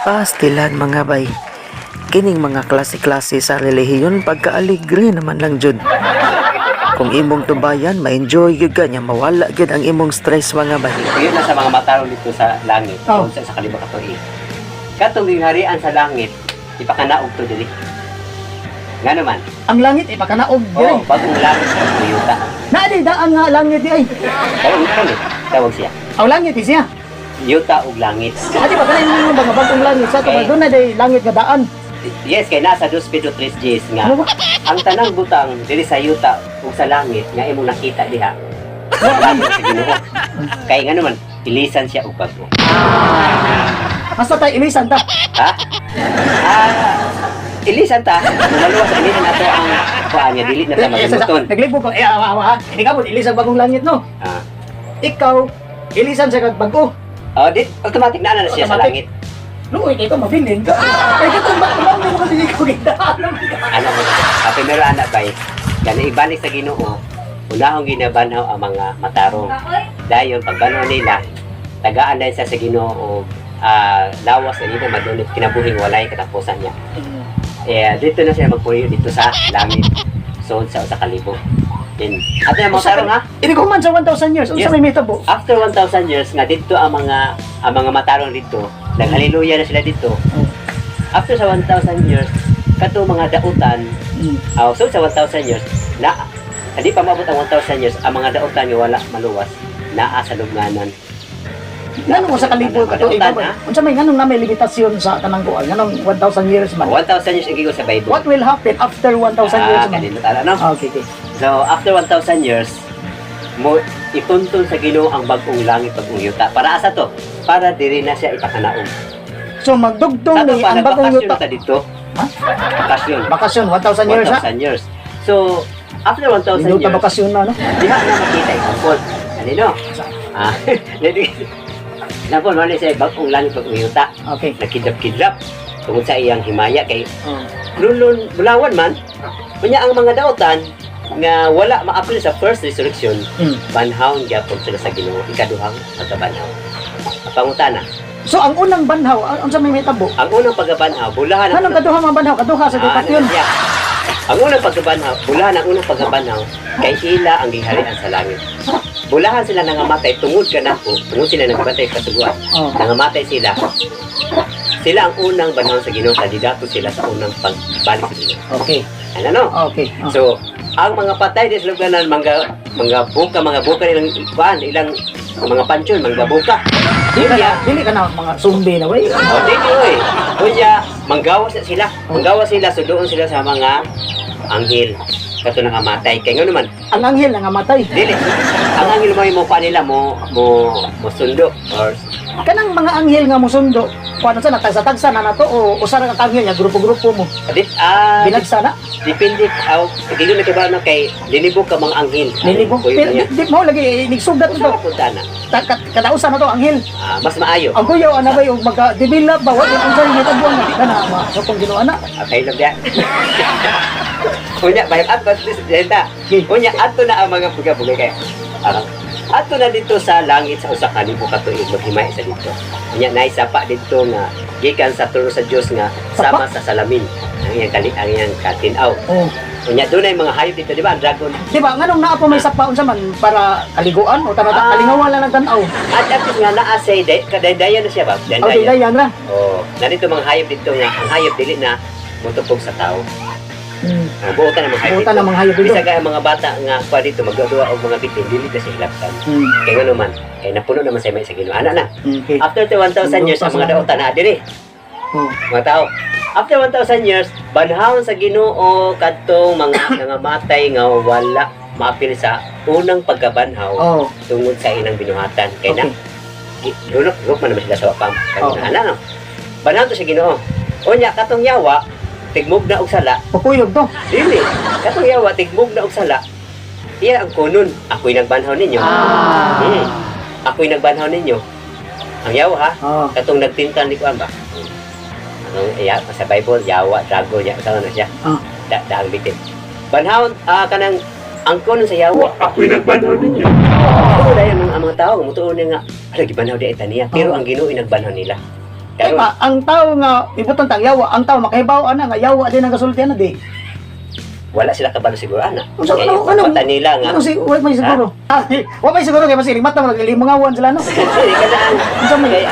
Pastilan mga bay. Kining mga klase-klase sa relihiyon pagkaaligre naman lang jud. Kung imong tubayan, ma-enjoy gyud ka nya, mawala gyud ang imong stress mga bay. Yun na sa mga matarong dito sa langit, Oh. sa kalibang katuig. Katong gingharian sa langit, ipakanaog to dili. Nga naman, Ang langit ipakanaog oh, diri. bagong langit sa tuyuta. Naadi daan nga langit di ay. Kaya ulit, tawag siya. Ang langit siya. Yuta ug langit. Adi ba kanay mo mga bagong langit sa Okay. tuwa doon na day langit nga daan. Yes, kay nasa 2 Pedro 3 Gs nga. Ano ba? Ang tanang butang diri sa yuta ug sa langit nga imong nakita diha. Langit sa Ginoo. Kay nga naman, ilisan siya ug bago. Hasta tayo ilisan ta. Ha? Ilisan ta. Maluwas sa ilisan nato ang kuan niya dili na ta magimuton. Naglibo ko awa ha. Hindi ka mo ilisan bagong langit no. Ah. Ikaw ilisan sa kag bago. Oh, di automatic na siya sa langit. Luoy kay ko mabiling ka. Kay ko tumba mo kasi ko gidaan. Ano mo? Primero anak bay. Yan ibalik sa Ginoo. Unahong ginabanhaw ang mga matarong. Dayon pagbanhaw nila, tagaan dahil sa Ginoo og lawas na dito madunit kinabuhing walay katapusan niya. Dito na siya magpuyo dito sa langit. So sa kalibo. Then ato yung mga tarong ha. Ini ko man sa 1,000 years. Unsa Yes. may mitabo? After 1,000 years nga dito ang mga matarong dito. Nag-hallelujah na sila dito. After sa 1,000 years, kato mga dautan, so sa 1,000 years, hindi pa maabot ang 1,000 years, ang mga dautan nga wala maluwas, naa sa lubnganan. Ngano mo sa kalibo ka to Dautan, ikaw? ha? Unsa may nganong na may limitasyon sa kanang kuan? Nganong 1,000 years man? 1,000 years ang gigo sa Bible. What will happen after 1,000 years man? Kanino tala, no? Okay, okay. So, after 1,000 years, mo ituntun sa Ginoo ang bagong langit, bagong yuta. Para asa to? Para diri na siya ipakanaog. So magdugtong Sato ni pa, ang bagong nagbakasyon yuta. ta dito. Ha? Bakasyon. Bakasyon 1,000 years ha? 1,000 years. So, after 1,000 Minuta years, bakasyon na no? diha na makita example. Kanino? Example, wala siya bagong langit, bagong yuta. Okay. Nakidlap-kidlap tungod sa iyang himaya kay lulun bulawan man. Kunya ang mga dautan nga wala ma-appeal sa first resurrection, banhawon gyapon sila sa Ginoo ikaduhang pagkabanhaw. Pangutana, So ang unang banhaw, unsa may mitabo? ang unang pagkabanhaw, bulahan ang Anong kaduha mga banhaw? Kaduha sa gipat yun. siya. Ang unang pagkabanhaw, bulahan ang unang pagkabanhaw kay sila ang giharian sa langit. Bulahan sila nangamatay tungod kanako, tungod sila nagbantay kasuguan. Oh. Nangamatay sila. Sila ang unang banhaw sa Ginoo, kandidato sila sa unang pagbalik sa Ginoo. Okay. Ano no? Okay. Oh. So, ang mga patay di sa luganan, mga buka ilang mga pansyon, mga buka. Dili ka na mga zombie na way. O, dito oy. Kunya, manggawas na sila. Manggawas sila, sudoon sila sa mga anghel. Kato nangamatay. Kaya nga naman, Ang anghel nga matay. dili. Ang anghel mo pa nila mo sundo. Or, Kanang mga anghel nga musundo, kuano sa natagsa-tagsa na nato o usa ra ka anghel nga grupo-grupo mo. Binagsa na. depende. Dito na kiba no kay linibog ka mga anghel. Nilibog. Kuyo niya. Di mo lagi nigsugat Kung ito. saan punta na, Kadausa na to anghel. mas maayo. Ang kuyaw ana bay og magka-develop ba wa ang sa mitabo nga kana masukong Ginoo ana. Okay lang yan. Kunya, bayang ato at least, denta. Kunya, ato na ang mga bugay-bugay kaya. Ato na dito sa langit sa usa ka libo ka tuig maghimay sa dito. Kunya, naisapa dito nga gikan sa trono sa Dios nga sama sa salamin. Ang iyang katinaw. Oh. Kunya, doon ay mga hayop dito, di ba? Ang dragon. Di ba nganong naa pa may sapa unsa man para kaliguan o tanata kalingawan lang tan-aw. At least nga naasay, kadaydayan na siya ba? Okay, dayan ra. Oh, narito mga hayop dito nga. Ang hayop dili na mutupog sa tao. Buotan ng mga hayop Buotan ng mga hayop dito. Bisa kaya mga bata nga pa dito magdudua og mga bitin dili kasi hilabtan. Kaya nga naman, kaya napuno naman sa may sa Ginoo. Ana na. Okay. After the 1,000 years ang mga dautan na diri. Oh. Mga tao. After 1,000 years, banhawon sa Ginoo kadtong mga nangamatay nga wala maapil sa unang pagkabanhaw Oh. tungod sa ilang binuhatan. Kaya na lunok man naman sila sa wapam. Oh. Kaya na. Banhawon to sa Ginoo. Unya katong yawa tigmog na og sala. Pupuyog to. Dili. Katong yawa tigmog na og sala. Iya ang kunon. Ako'y nagbanhaw ninyo. Ako'y nagbanhaw ninyo. Ang yawa ha. Oh. Katong nagtintan ni kuan ba? Ano iya sa Bible yawa dragon ya sa ano siya. Oh. Daang bitin. Banhaw kanang ang kunon sa yawa. Ako'y nagbanhaw ninyo. Pero dayon ang mga tao mutuon nga ala gibanhaw di taniya. Pero ang Ginoo nagbanhaw nila. Kaya Karon, ba, ang tao nga, ibutan tang yawa, ang tao makahibaw ana nga yawa din ang kasulti na di. wala sila kabalo siguro ana. Unsa Eh, ano mata nila nga. Ano si wala may siguro. Wa may siguro kay masiling mata mga limangawan sila no. Dili kana Unsa man kay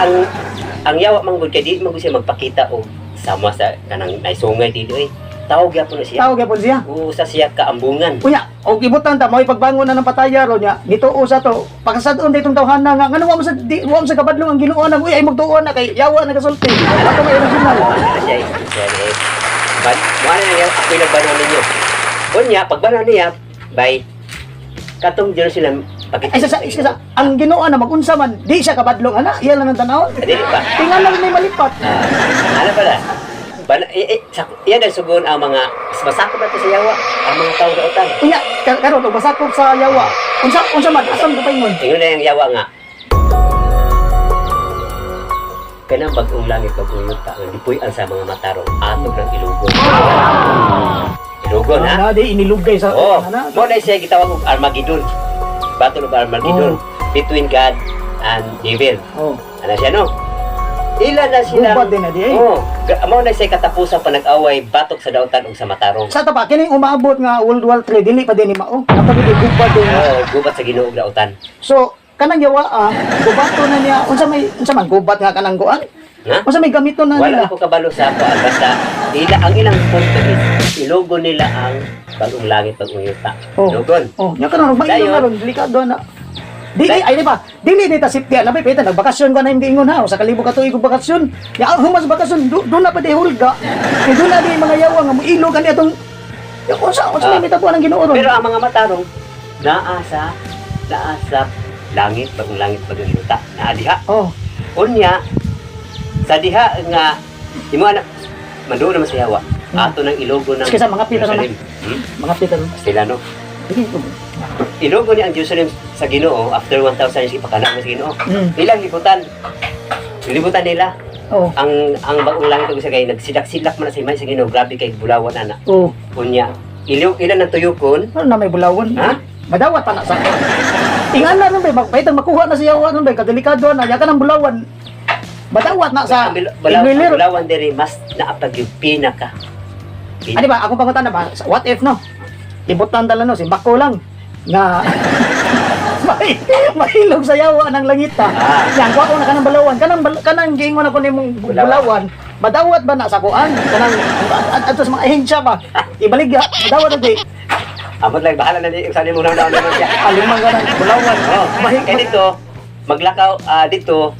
ang yawa man gud kay di man gud siya magpakita og sama sa kanang naisungay dito eh. Tawag gyapon na siya. tao gyapon siya. Usa siya kaambungan. Unya, og ibutan ta mo'y pagbangon na ng pataya ro nya. Dituo sa to. Pagkasadon ditong tawhana nga ngano wa mo sa wa mo sa kabadlong ang Ginoo na uy ay magtuon na kay yawa na kasulti. Ato may original. Ano siya eh. Siya eh. But, wala na niya, ako'y nagbanon ninyo. Unya, pagbanon niya, by katong Jerusalem, Ay sa ang Ginoo na magunsa man di siya kabadlong ana. Iya lang ang tanaw. Dili pa. Tingnan lang may malipat. Ano pala? Yan ang sugon ang mga masakop na to sa yawa, ang mga tao na utan. Unya, karon og basakop sa yawa. Unsa man asam ka paingon? Tingnan na yung yawa nga. Kanang bagong langit pag-uyuta, ang lipuy-an sa mga matarong, atog ng ilugon. Ilugon, ha? Na di inilugay sa Oo, ana. mo na siya gitawag og Armageddon. Battle of Armageddon between God and evil. Oh. Ano siya, no? Ilan na sila? Gubat din na di eh. Oo. Mo na siya katapusan pa nag-away, batok sa dautan ug sa matarong. Sa tapa kining umaabot nga World War 3 dili pa din ni mao. Kapag di gubat din. Oo, gubat sa Ginoo ug dautan. So kanang yawa gubato na niya unsa man gubat nga kanang kuan. Ha? Unsa may gamiton na Wala nila. ko kabalo sa kuan basta ang ilang punto is ilogo nila ang bagong langit pag-uyuta. Oh. Ilogon. Oh, nya kanang may Dayon. na ron delikado na. Dili ay di ba? Dili dita sipti na pita nagbakasyon ko na hindi ingon ha sa kalibo ka tuig og bakasyon. Ya humas bakasyon do na pa di hulga. Kay do na di mga yawa nga moilo kani atong ya unsa may mitabuan ang Ginoo ron. Pero ang mga matarong naa sa langit pag-uyuta. Naa diha. Oh, Unya sa diha nga imo anak manduo naman sa yawa. Ato ng ilogo ng Sige, sa mga pita na. Jerusalem. mga pita ron. Sila no. Sige. Ilogo ni ang Jerusalem sa Ginoo after 1,000 years ipakana mo sa Ginoo. Ilang libutan nila. Oh. Ang bagong langit ug sa kay nagsidak-silak man sa himay sa Ginoo, grabe kay bulawan ana. Oh. Unya, ilan ang tuyokon? Ano na may bulawon? Ha? Madawat pa na sa. Tingan na rin ba, magpahitang makuha na siya rin ba, kadelikado na, yakan ang bulawan. Madawat na sa Igwilir. Bulawan diri mas naapag yung pinaka. Ano ba, akong pangutan na ba, what if no? Ibutan tala no, si Bako lang. Nga, mahilog sa yawa ng langita. Yan, kuha ko na kanang bulawan. Kanang giingon ako ni mong bulawan. Madawat ba na sa kuan? Kanang, ato sa mga ahensya ba? Ibaligya, madawat na di. Amot lang bahala na di sa mo na naman siya. Alimang ganang bulawan. Oh, kaya dito maglakaw dito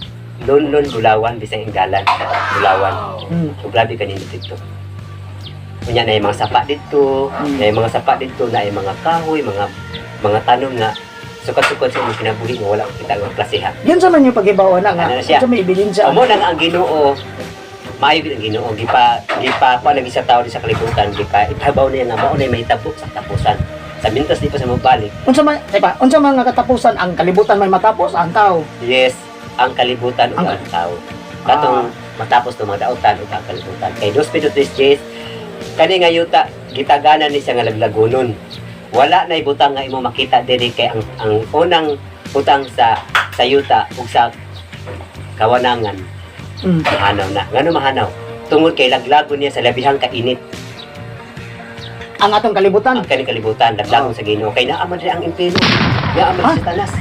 Lon bulawan bisang inggalan. Bulawan. So grabe kanino dito. Kunya na yung mga sapa dito, na yung mga sapa dito, na yung mga kahoy, mga tanong nga sukat-sukat sa mga kinabuhi nga wala kita ng klasiha. Yun sa man yung pag-ibawa na nga. Ano na siya? Sa may ibilin siya. Amo nang ang Ginoo maayo gid ang Ginoo gipa pa lagi sa tao di sa kalibutan ipahabaw niya nga mao na mahitabo sa tapusan. Sa mintas di pa sa magbalik. Unsa man, unsa man nga katapusan ang kalibutan may matapos ang tao. Yes, ang kalibutan ug ang tao. Katong matapos to mga dautan ug ang kalibutan. Kay dos Pedro 3 kani nga yuta gitaganan ni siya nga laglagonon. Wala na ibutang nga imo makita diri kay ang unang butang sa yuta ug sa kawanangan. Mahanaw na. Ngano mahanaw? Tungod kay laglagon niya sa labihang kainit. Ang atong kalibutan. Ang kaning kalibutan laglagon sa Ginoo kay naa man diri ang impierno. Naa man sa tanas.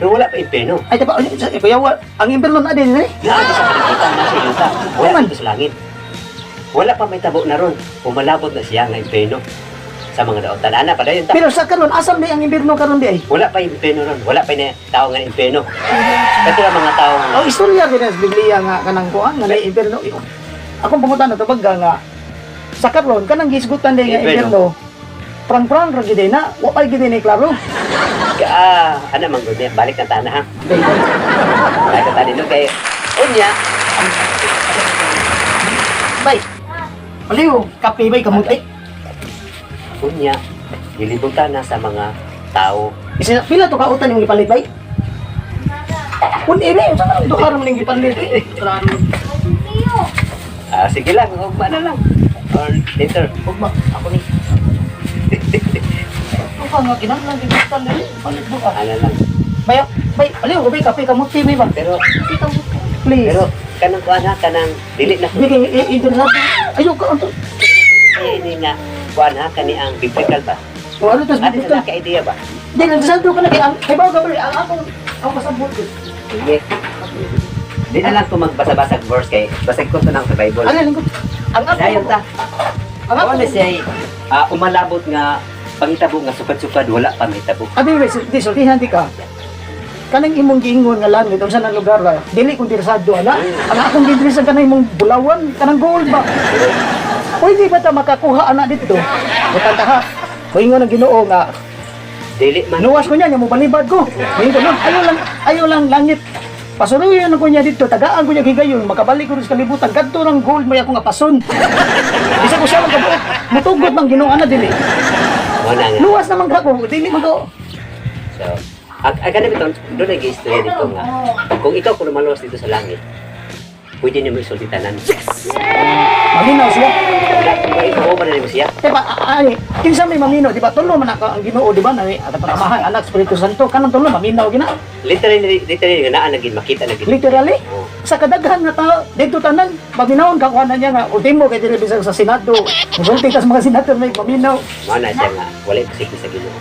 Pero wala pa impierno. Ay tapa kuya ang impierno na din eh. Naa sa kalibutan na sa yuta. Wala dito sa langit. Wala pa may tabo na ron. Umalabot na siya nga impierno sa mga dautan. Ana pa dayon ta. Pero sa karon asam di ang impierno karon di ay. Wala pa yung impierno ron. Wala pa na tao nga impierno. Kasi ang mga tao nga Oh, istorya din sa Biblia nga kanang kuan nga nay impierno. Akong pangutan na tabag nga sa karon kanang gisgutan di nga impierno. Prang-prang ra gid na, wa pa gid ni klaro. ana man gud balik na tana ha. Balik na tani no kay unya. Bay. Aliw, kape bay kamuti. Unya gilibutan na sa mga tao. Isa pila to kautan yung ipalit bay? Kun ere, unsa man duha ra man yung ipalit? Sige lang, ugma na lang. Or later. Ugma, ako ni. Ugma nga kinahanglan di basta dali, palit duha. Ano lang. Bay, aliw, bay kape kamuti bay ba? Pero Please. pero kanang kuan ha, kanang dili na Di kay interesado. Ayo ka anto. ini nga kuan ha kani ang biblical ba. O ano tas Ate dito? sa ka idea ba? Di interesado ka na kay bago ka ang akong pasabot ko. Sige. Di na lang ko magbasa-basa verse kay basig ko to ng sa Bible. Ano lingkod? Ang Dayon ta. Ang Ako na ako. siya umalabot nga pangitabo nga sukad-sukad wala pa mahitabo. Abi wes di sultihan di ka. Kanang imong giingon nga langit unsa nang lugar ra? Dili ko interesado ana. Ang akong interesado kanang imong bulawan kanang gold ba? Pwede ba ta makakuha ana dito? Butang ha. Moingon ang Ginoo nga Dili man. nuwas ko niya mo balibad ko. Moingon no, ayo lang langit. Pasuruyan ko niya dito, tagaan ko niya higayon, makabalik ko rin sa kalibutan, kadto ng gold mo ako nga pason. Bisa ko siya magkabuot, mutugot ng Ginoo ana dili. Wala nga. Luwas naman ka ko, dili man ko. So, ang ganun ito, doon nag-istorya dito nga. Kung ikaw kung lumalos dito sa langit, pwede niyo mo isulitanan. Maminaw siya. Kung ikaw ba na mo siya? Diba, ani, kinsa may maminaw, diba, tulo man ako ang Ginoo, diba, na at pangamahan, anak, Espiritu Santo, kanang tulo, maminaw gina. Literally nga naan naging makita na gina. Literally, Oh. sa kadaghan nga tao, dito tanan, maminawon ka kuha na niya nga, ultimo kay dili bisag sa Senado, musulti ka sa mga senator may maminaw. Mana siya nga, wala yung posible sa Ginoo.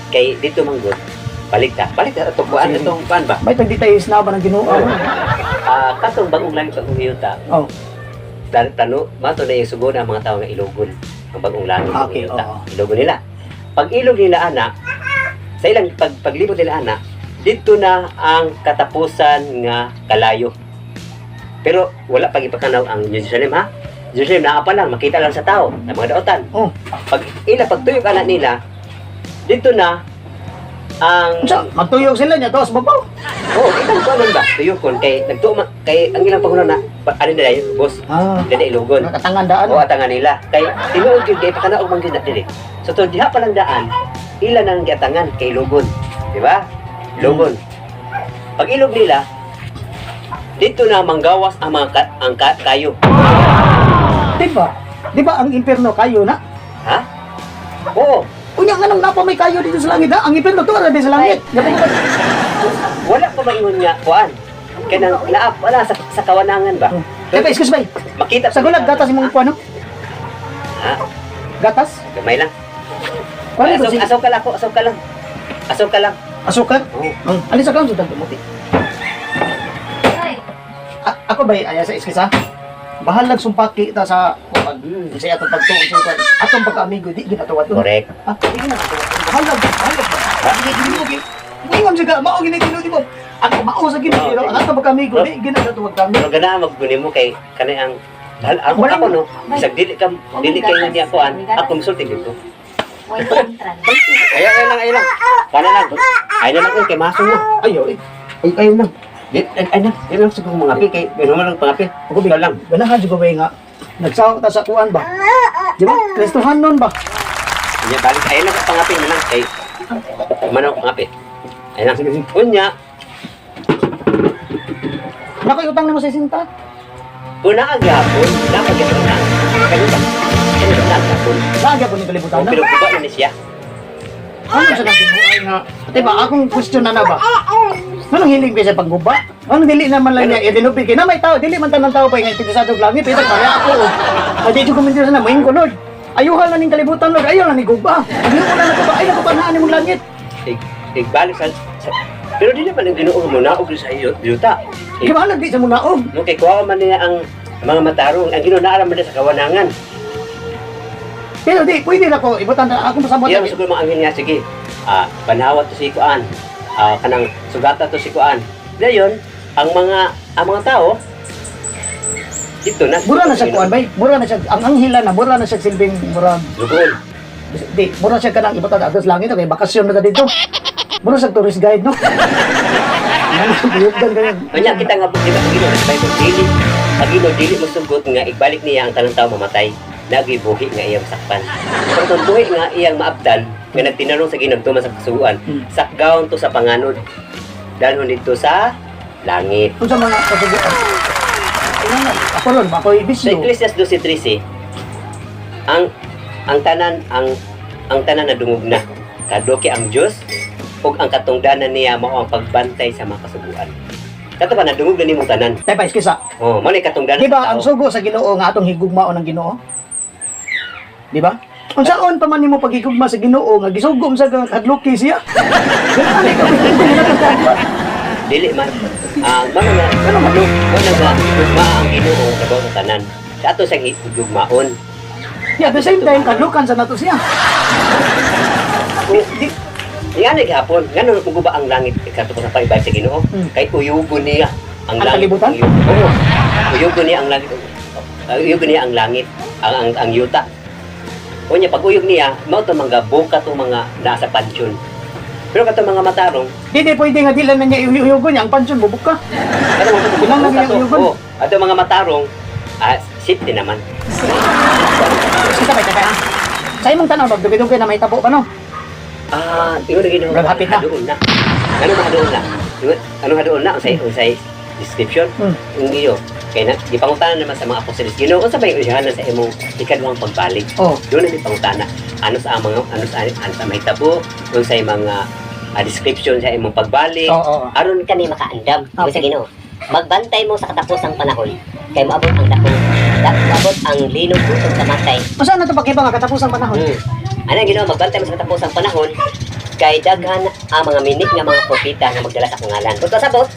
Kay dito manggod, balik ta itong kuan, itong kuan ba? May tagditayos na ba ng Ginoo? Katong bagong langit sa Uyuta, Oh, tano, mato na yung sugo ng mga tao nga ilugon ang bagong langit sa Okay, Uyuta. oo. Ilugon nila. Pag ilog nila ana, sa ilang paglibot nila ana, dito na ang katapusan nga kalayo. Pero wala pag ipakanaw ang Jerusalem ha. Jerusalem naa pa lang, makita lang sa tao, sa mga daotan. oh. Pag pagtuyok ana nila, dito na ang Unsa, magtuyog sila niya, tapos babaw. ilang ko ba? Tuyokon kay nagtuma kay ang ilang pangulo na alin na yun, boss. Dili ilugon. Nakatangan daan. O atangan nila. Kay tinuod gyud kay pakanaog man gyud na dili. So to diha pa lang daan, ila nang giatangan kay ilugon. Di ba? Ilugon. Pag ilog nila, dito na manggawas ang mga kayo. Diba? Diba ang impierno kayo na? Ha? Oo. Unya nga nang napa may kayo dito sa langit ha? Ang impierno to arabi sa langit. Gabi ko. Wala pa maingon nga kuan. Kanang naap wala sa kawanangan ba? Teka, excuse me. Makita Sa gulag gatas imong kuano? Ha? Gatas? Gamay lang. Kuano to si Asaw ka lang ako, asaw ka lang. Asaw ka lang. asukar? Oo. Alin sa kaon sa dagmuti. Ako ba ay sa excuse ha? Bahalag sumpaki ta sa pag sa atong pagtuon sa kuan. Atong pagka-amigo di ginatuwad ko. Correct. Ah, di na natuwad. Bahalag. Ingon siya mao gini tinuod mo. Ako mao sa gini pero ang atong pagka-amigo di ginatuwad kami. Pero ganahan magkunin mo kay kanay ang dahil ako no, bisag dili kay niya kuan, ako musulti dito. Ayaw lang. Kana lang. Ayaw lang kay maso mo. Ayo, Ayaw lang. Ay na, lang siguro mga pi kay pero man lang pangapi. ako ba lang. Ganahan jud ko ba nga nagsaw ta sa kuan ba? Di ba? Kristohan nun ba? Nya balik ayaw lang pangapi man lang kay manok pangapi. Ayaw lang. Unya, Nakoy utang nimo sa sinta. una agyapon, dapat gyud na. Kaya ba? Kaya ba agyapon? Lagi po ni kalibutan na. Pero kuba na ni siya. Ano sa nagibuhay nga? Diba, akong question na ba? Anong hiling ko sa pagguba? Anong dili naman lang niya, idinupin kayo na may tao, dili man tanang tao pa yung interesado langit, pero kaya ako. Ay, di ko kumintir na, mayin ko, Lord. Ayuhan na ning kalibutan, Lord, ayaw na ni guba. Ayaw ko na naguba, ay nagubanaan mong langit. Igbalik sa pero di naman ang Ginoo mo naog sa iyo, yuta. Gimana di sa munaog? No kay kuha man niya ang mga matarong, ang Ginoo naa man sa kawanangan. Pero di, pwede na ko, ibutan na akong pasabot. Diya siguro mga angin niya sige. Panawat to si kuan. Kanang sugata to si kuan. Dayon ang mga tao dito na. Mura na siya kuan bay, mura na siya, ang anghila na, mura na siya silbing, mura. Lugol. Di, mura siya kanang ibutan atas langit, okay, bakasyon na ka dito. Mura siya tourist guide, no? Buyugdan kayo. Kanya kita nga di ba ang Ginoo sa Bible dili. Ang Ginoo dili masugot nga igbalik niya ang tanang tao mamatay. Nagibuhi nga iyang sakpan. Pero kung buhi nga iyang maabdan, nga nagtinanong sa Ginoo tuman sa kasuguan, sakgawon to sa panganod. Dalhon dito sa langit. Kung sa mga kasubuan. Ako ron, ako Sa ibisyo. Ecclesiastes 12:13, ang tanan na dungog na. Kadoki ang Dios ug ang katungdanan niya mao ang pagbantay sa mga kasuguan. Kato ba nadungog na nimo tanan. Tay pa iskisa. Oh, mo ni katungdan. Di ba ang sugo sa Ginoo nga atong higugmaon ng Ginoo? Di ba? Unsaon pa man nimo paghigugma sa Ginoo nga gisugom sa kadluki siya? Ano ka ba? Dili man. Ano nga gugma ang Ginoo sa bawat tanan. Sa ato sa gugmaon. Yeah, at the same time kadlukan sa nato siya. Yan ay gihapon. Ngano guba ang langit kato sa paibay sa Ginoo? Kay uyugon niya ang Ang langit. kalibutan? Oo. Uyugon niya ang langit. Uyugon niya ang langit, ang yuta. Kunya pag uyog niya, mao to mga buka to mga nasa pansyon. Pero kato mga matarong, Di pwede nga dilan na niya uyugon niya ang pansyon bubuka. kato mga Ilang na niya uyugon? Oo. Ato mga matarong, safety naman. Kita ba kaya? Sa imong tanaw magdugay-dugay na may tabo pa no? Ingon na Ginoo. Hapit na. Hadoon na. Ano hadoon na? Ano hadoon na? Unsay description? Yung iyo. Kaya na, di pangutanan naman sa mga apostoles. Ginoo, kung sabay usihanan sa imong ikadwang pagbalik. Oh. Doon na di pangutana. Ano sa may tabo, unsay mga description sa imong pagbalik. Oo. Aron kami makaandam Okay. sa Ginoo. Magbantay mo sa katapusang panahon kay maabot ang dakong maabot ang linog busog sa matay. Masa na to pagkiba nga katapusang panahon? Ano Ginoo, magbantay mo sa katapusang panahon kay daghan ang mga minit nga mga propeta nga magdala sa kungalan. Kung sabot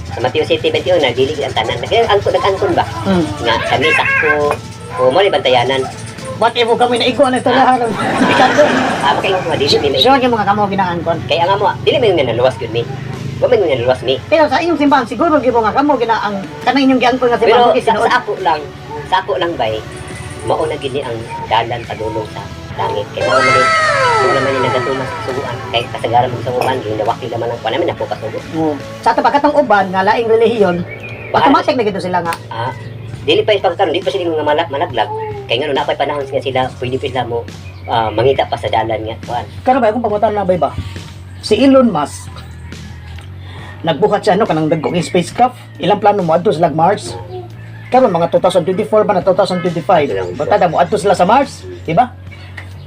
sa Mateo 7:21 na dili ang tanan. Nag-angkon ba? Nga kami sakto o mo ni bantayanan. Ba't ibo kami na iguan ito lahat? Ikado. Makaingon mo dili ni Sure yung mga kamo ginaangkon. kay ang amo dili man nga naluwas gyud ni. Wa man nga naluwas ni. Pero sa inyong simbahan siguro gibo nga kamo ginaang kanang inyong giangkon nga Pero simbahan kay sa ako lang bay mao na gini ang dalan padulong sa langit kay mao man mo naman ni nagatumas sa suguan kay kasagaran mo sa uban gyud nawaki naman ang panamin ako pasugo. Sa ato pagkatong uban nga laing relihiyon, automatic na gito sila nga. Dili pa ipagkaron di pa sila mga malaglag kay ngano na pay panahon nga sila pwede pa sila mo mangita pa sa dalan nga kuan. Karon ba kung pamutan na ba? Si Elon Musk nagbuhat siya kanang dagkong spacecraft. Ilang plano mo adto sila Mars? Karon mga 2024 ba na 2025? Batada mo adto sila sa Mars, di ba?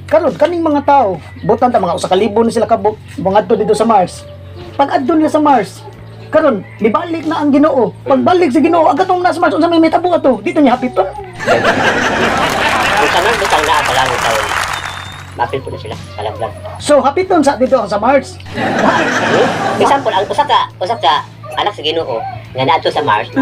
Karon kaning mga tao, butan ta mga usa ka libo ni sila kabuk, mga adto dito sa Mars. Pag adto nila sa Mars, karon mibalik na ang Ginoo. Pagbalik sa Ginoo, agatong nasa Mars unsa may metabo ato? Dito niya hapiton. Kung tanan butang naa sa langit taon. Mapil po na sila kalaglag. So hapiton sa dito sa Mars. Example, ang usa ka anak sa Ginoo nga naadto sa Mars.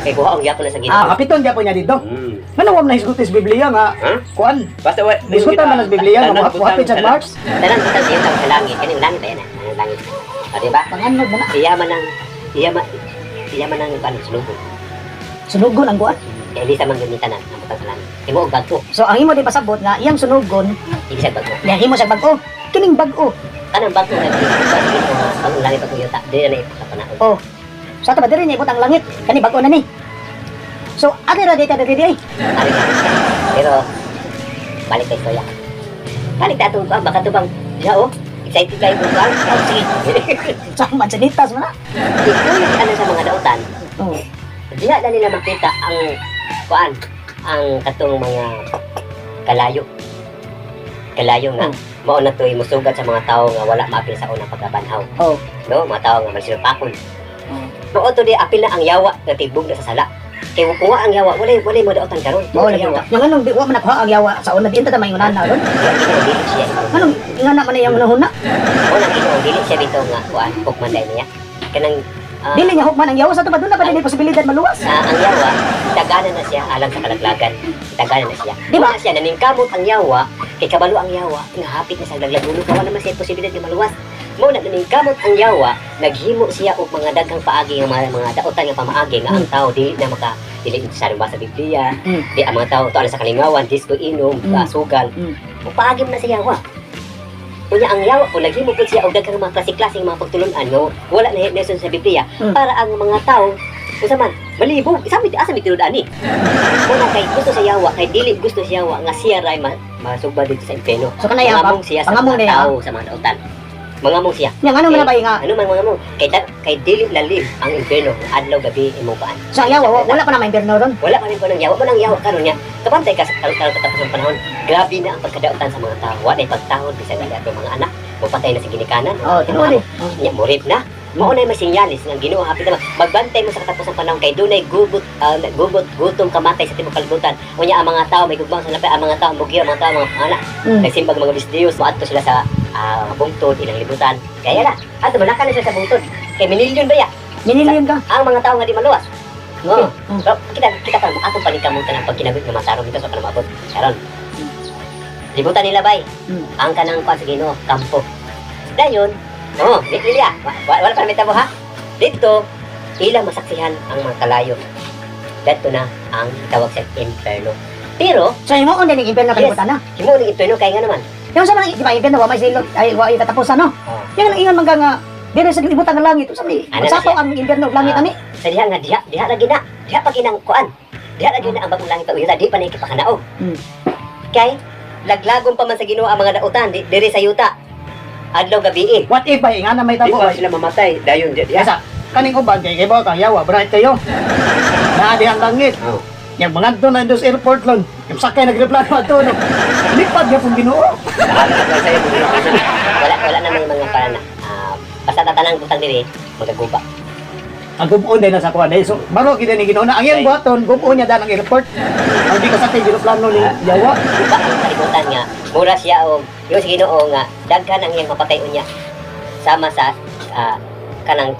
Kay kuha ang gyapon na sa Ginoo. Hapiton gyapon niya dito. Mm. Ano mo na hisgutis Biblia nga? Ha? Kuan. Basta wa Diskuta man ang Biblia nga muhapit sa Mars. Tanan butang diyon sa langit, kani langit ayan ang langit. Di ba? Panganog mo na. Iya man ang ano sunugon. Sunugon ang kuan. Kaya di sa man gamitan ang butang sa langit. Imo og bagko, So ang imo di pasabot nga iyang sunugon, ibig sa bagko. yang imo sa bag-o. Kining bag-o. Kanang bagko nga ang langit ang yuta, di na sa panahon. Oh. Sa ato ba diri niya ibot ang langit? Kani bag-o na ni. So adi ra di ka diri ay. Ari ka. Pero balik kay istorya. Balik ta tong baka to bang ya oh. Excited kayo kung saan? Oh, sige. Sa man sa ditas mo na. Ikulit ano sa mga dautan. Oh. Diha na nila makita ang kuan, ang katong mga kalayo. Kalayo nga mao na to'y musugat sa mga tao nga wala maapil sa unang pagkabanhaw. Oh. No, mga tao nga magsilupakon. Mao to di apil na ang yawa nga tibog na sa sala. Kay kung wa ang yawa, wala mo dautan karon. Mao lang yawa. Yang anong di wa man nakuha ang yawa sa una di ta mayunan na ron. Dili siya. Anong ingana man yang hunahuna? Wala Ginoo dili siya bitaw nga kuan, hukman dai niya. Kanang Dili niya hukman ang yawa sa ato ba doon na pa din posibilidad maluwas. ang yawa, tagana na siya alang sa kalaglagan. Tagana na siya. Di ba? Wala siya naningkamot ang yawa, kay kabalo ang yawa, nga hapit na sa laglagulo, kawa naman siya posibilidad nga maluwas. Mo na naningkamot ang yawa, naghimo siya og mga daghang paagi nga mga dautan nga pamaagi nga ang tao dili na maka dili sa ba sa Biblia. Di ang mga tao to sa kalingawan, disco inom, sugal. Ug paagi na sa yawa. Unya ang yawa po naghimo pud siya og daghang mga klase-klase mga pagtulunan nga wala na lesson sa Biblia para ang mga tao unsa man malibog sabi asa mi tinud ani. Wala kay gusto sa yawa kay dili gusto sa yawa nga siya ray masugba dito sa impierno. So kana yawa Mangamong siya sa pangamong mga na tao sa mga dautan. Mangamong siya. Yang ano man na ba nga? Ano man mangamong kay dili lalim ang impierno adlaw gabi imong paan. So ang yawa wala pa na may impierno ron. Wala pa rin ko ng yawa. Manang yawa karon niya. Kapantay ka sa katapos ng panahon. Grabe na ang pagkadautan sa mga tao. Wala pagtahon bisag gali ato mga anak. Mupatay na sa ginikanan. Oh, tinuod. Nya mo rape na. Mao na may sinyalis nga Ginoo hapit naman magbantay mo sa katapusang panahon kay dunay gutom kamatay sa tibuok kalibutan. Unya ang mga tao may gugmang sa lapay, ang mga tao mugiya, ang mga tao mga anak. Nagsimbag mga bisdiyos, moadto sila sa bungtod ilang libutan. Kaya na, ato malaka na sila sa bungtod. Kay minilyon ba ya? Minilyon ka. Ang mga tao nga di maluwas. No. So, kita pa atong panikamutan ang pagkinagot ng mga tarong dito sa kanamabot. Karon. Libutan nila bay. Ang kanang pa sa Ginoo, kampo. Dayon, Lilia, wala pa namin tabo ha? Dito, ilang masaksihan ang mga kalayo. Dito na ang tawag sa inferno. Pero, Sa imo on din impyerno kalibutan na. himo ng inferno kaya nga naman. Yung sa mga di ba impyerno wa may silot ay wa katapusan no. Yang nang ingon man nga dire sa libutan ng langit usa ni. Ano na Sato siya? ang impyerno ug langit ani. Sa diha nga diha lagi na. Diha pa ginang kuan. Diha lagi na ang bagong langit pag di pa na ikipakanaog. Kay laglagom pa man sa Ginoo ang mga dautan diri sa yuta. Adlaw gabi. What if ay nga na may Di tabo ba ay. sila mamatay? Dayon di. Yasa, kaning uban kay ibaw ka yawa bright kayo. Na di ang langit. Oh. Yang mga doon na dos airport lang. Yung sakay nagreplano ato no. Lipad gyud pong Ginoo. Wala na may mga parana. Basta tatanang butang diri magaguba. Ang gubon din na sa kuan so baro gid ni Ginoo na ang iyang buhaton gubon niya dan ang airport. Ang di ka sakay replano ni yawa. Guba ang kalibutan nga. Mura siya og yung sa Ginoo nga daghan ang iyang mapatay unya. Sama sa kanang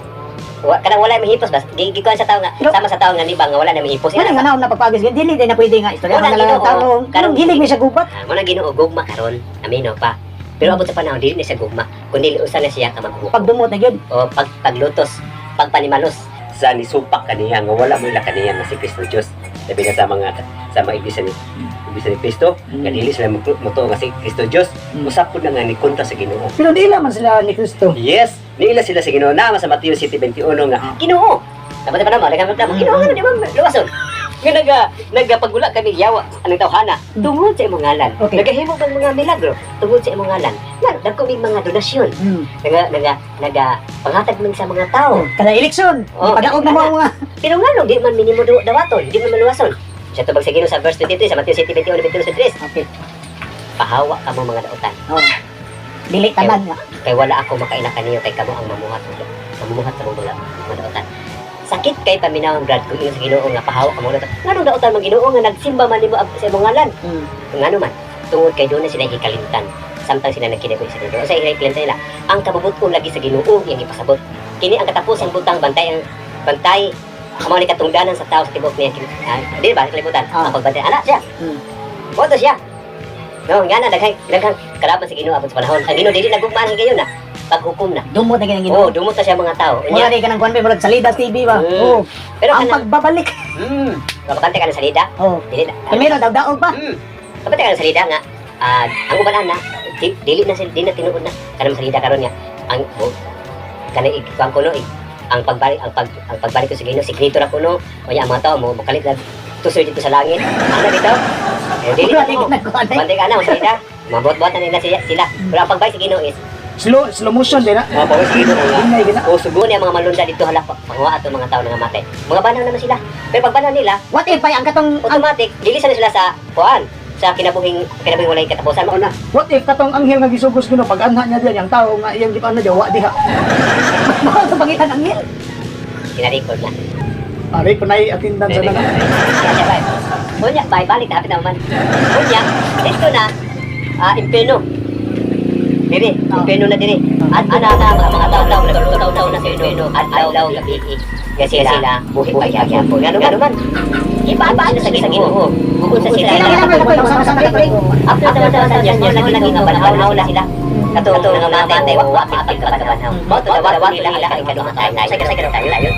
wala may hipos bas gikuan sa tao nga sama sa tao nga libang nga wala na may hipos. Kani nga naon na pagpagis dili din na pwede nga istorya Wala, nga lang Ginoo. tarong. Karong- Karong hilig ni siya gubat. Mo na Ginoo gugma karon. Amino pa. Pero abot sa panahon dili na siya gugma kundi usa na siya ka maghukom. Pagdumot na gyud. O paglutos, pagpanimalos. Sa nisupak kaniya nga wala mo ila kaniya nga si Kristo Dios. Sabi na sa mga iglesia ni Kristo, nga dili sila mutuo nga si Kristo Dios, usap pud na nga ni kontra sa Ginoo. Pero di man sila ni Kristo. Yes, niila sila sa Ginoo na sa Mateo 7:21 nga. Ginoo. Dapat pa naman daghang reklamo. Ginoo nga di ba luwason. Nga nagapagula kami yawa anong tawhana tungod sa imong ngalan. Okay. Nagahimo ng mga milagro tungod sa imong ngalan. Nagko mig mga donasyon. Naga pangatag man sa mga tao. Kada eleksyon, padaog na mo ang mga Pero nga no, di man minimo dawaton, di man maluwason. Siya tubag sa Ginoo sa verse 23 sa Mateo 7:21-23. Okay. Pahawa ka mo mga dautan. Oh. Dili tanan nga. Kay wala ako makaila kaniyo kay kamo ang mamuhat sa mga dautan. Sakit kay paminawang grad kung iyo sa Ginoo nga pahawa ka mo dautan. Nganong dautan man Ginoo nga nagsimba man nimo sa imong ngalan. Ngano man tungod kay doon na sila hikalimtan. Samtang sila nagkinaboy sa Ginoo. Sa hikalimtan nila, ang kabubuton lagi sa Ginoo yang ipasabot. Kini ang katapusang butang bantay amo ni katungdanan sa tao sa tibuok niya. Di ba kalibutan? Ang pagbantay ana siya. Boto siya. No, nga na daghang kalaban sa Ginoo abot sa panahon. Ang Ginoo dili nagugmaan gayon na. Paghukom na. Dumot na gyud ang Oh, Ginoo. dumot na siya mga tao. Wala di ka nang kuan murag salida TV ba. Oh. Pero Ang kanang pagbabalik. makabantay ka ng salida. Oh. Dili na. Kamera daog pa. Kapatay ka ng salida nga. Ang uban na dili na tinuod na kanang salida karon nga. Ang kanang ikuan kuno ang pagbalik ko sa Ginoo sekreto ra kuno. Unya ang mga tao mo makalit na tusoy dito sa langit. Ano dito? Dili na mo. Bantay ka na, salida. Mabot-bot na nila sila. Pero ang pagbalik sa Ginoo is Slow motion din na. Mga pawis Ginoo nga. Ingay gina. O sugo Sugo niya mga malunda dito halak panguha ato mga tao nga matay. Mga banaw naman sila. Pero pag banaw nila, What if ay ang katong automatic dilisan na sila sa kuan sa kinabuhing walay katapusan mo na. what if katong anghel nga gisugos kuno pag anha niya diyan ang tao nga iyang gipano diya wa diha. Mahal sa pangitan anghel. Kina-record na. Ari panay attendance sa nana. Kaya siya bay. Kunya bay balik hapit naman. Kunya dito na impeno. Diri, impeno na diri. At ana mga tao nagtutaw na sa impeno. Adlaw gabi. Kaya sila buhi pa gyapon. Ngano man. Iba-iba na sa Ginoo. Bukod sa sila. Kailangan man kayo sama-sama kayo. After sa Diyos lagi nga banaw na sila. Kato nga matay wa pipil ka banaw. Mo to dawa nila ay kadumatay. Sa tayo.